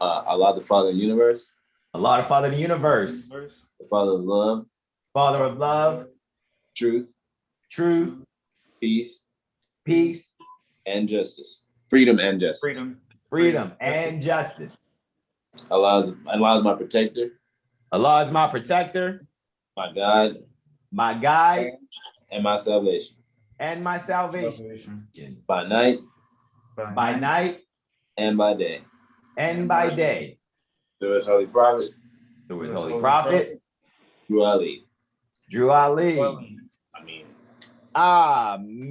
Allah, the Father of the universe. Allah, the Father of the universe. The Father of love. Father of love. Truth. Peace. And justice. Freedom and justice. Freedom and justice. Allah is my protector. Allah is my protector. My God. My guide. And my salvation. By night. And by day. Through his holy prophet. Drew Ali. Amen.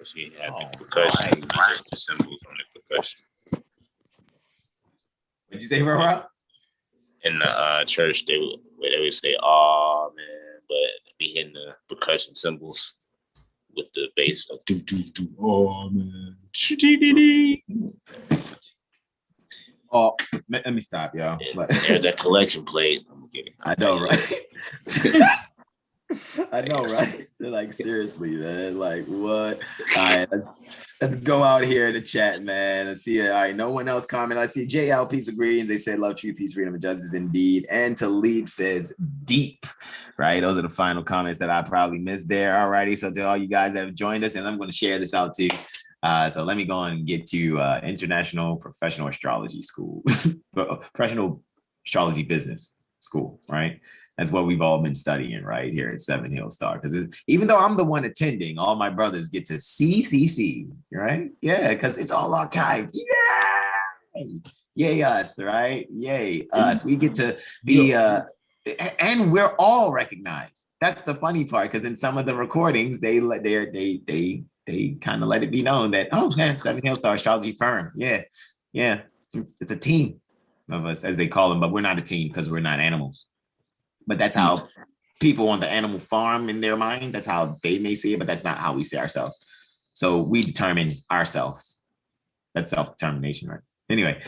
She had the percussion, the symbols on the percussion. What'd you say, bro? In the church, they would say "Amen," but be hitting the percussion symbols with the bass, like do do do Amen. Oh, let me stop, y'all. There's that collection plate. I know, right? I know, right? They're like, seriously, man. Like, what? All right, let's go out here in the chat, man. Let's see. All right, no one else comment. I see JL Peace of Greens. They said love, true peace, freedom, and justice indeed. And Talib says deep, right? Those are the final comments that I probably missed there. All righty. So to all you guys that have joined us, and I'm going to share this out too. So let me go on and get to International Professional Astrology School, Professional Astrology Business School, right? That's what we've all been studying right here at Seven Hill Star. Because even though I'm the one attending, all my brothers get to see, right? Yeah, because it's all archived. Yay us, right? Yay us. We get to be and we're all recognized. That's the funny part, because in some of the recordings, they kind of let it be known that, oh man, Seven Hill Star Astrology Firm. Yeah. It's a team of us, as they call them, but we're not a team because we're not animals. But that's how people on the animal farm in their mind, that's how they may see it, but that's not how we see ourselves. So we determine ourselves. That's self-determination, right? Anyway,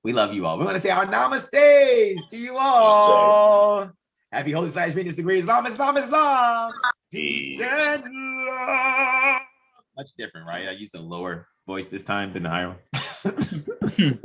we love you all. We want to say our namaste to you all. Happy Holy / Venus degrees. Islam. Peace and love. Much different, right? I used a lower voice this time than the higher one.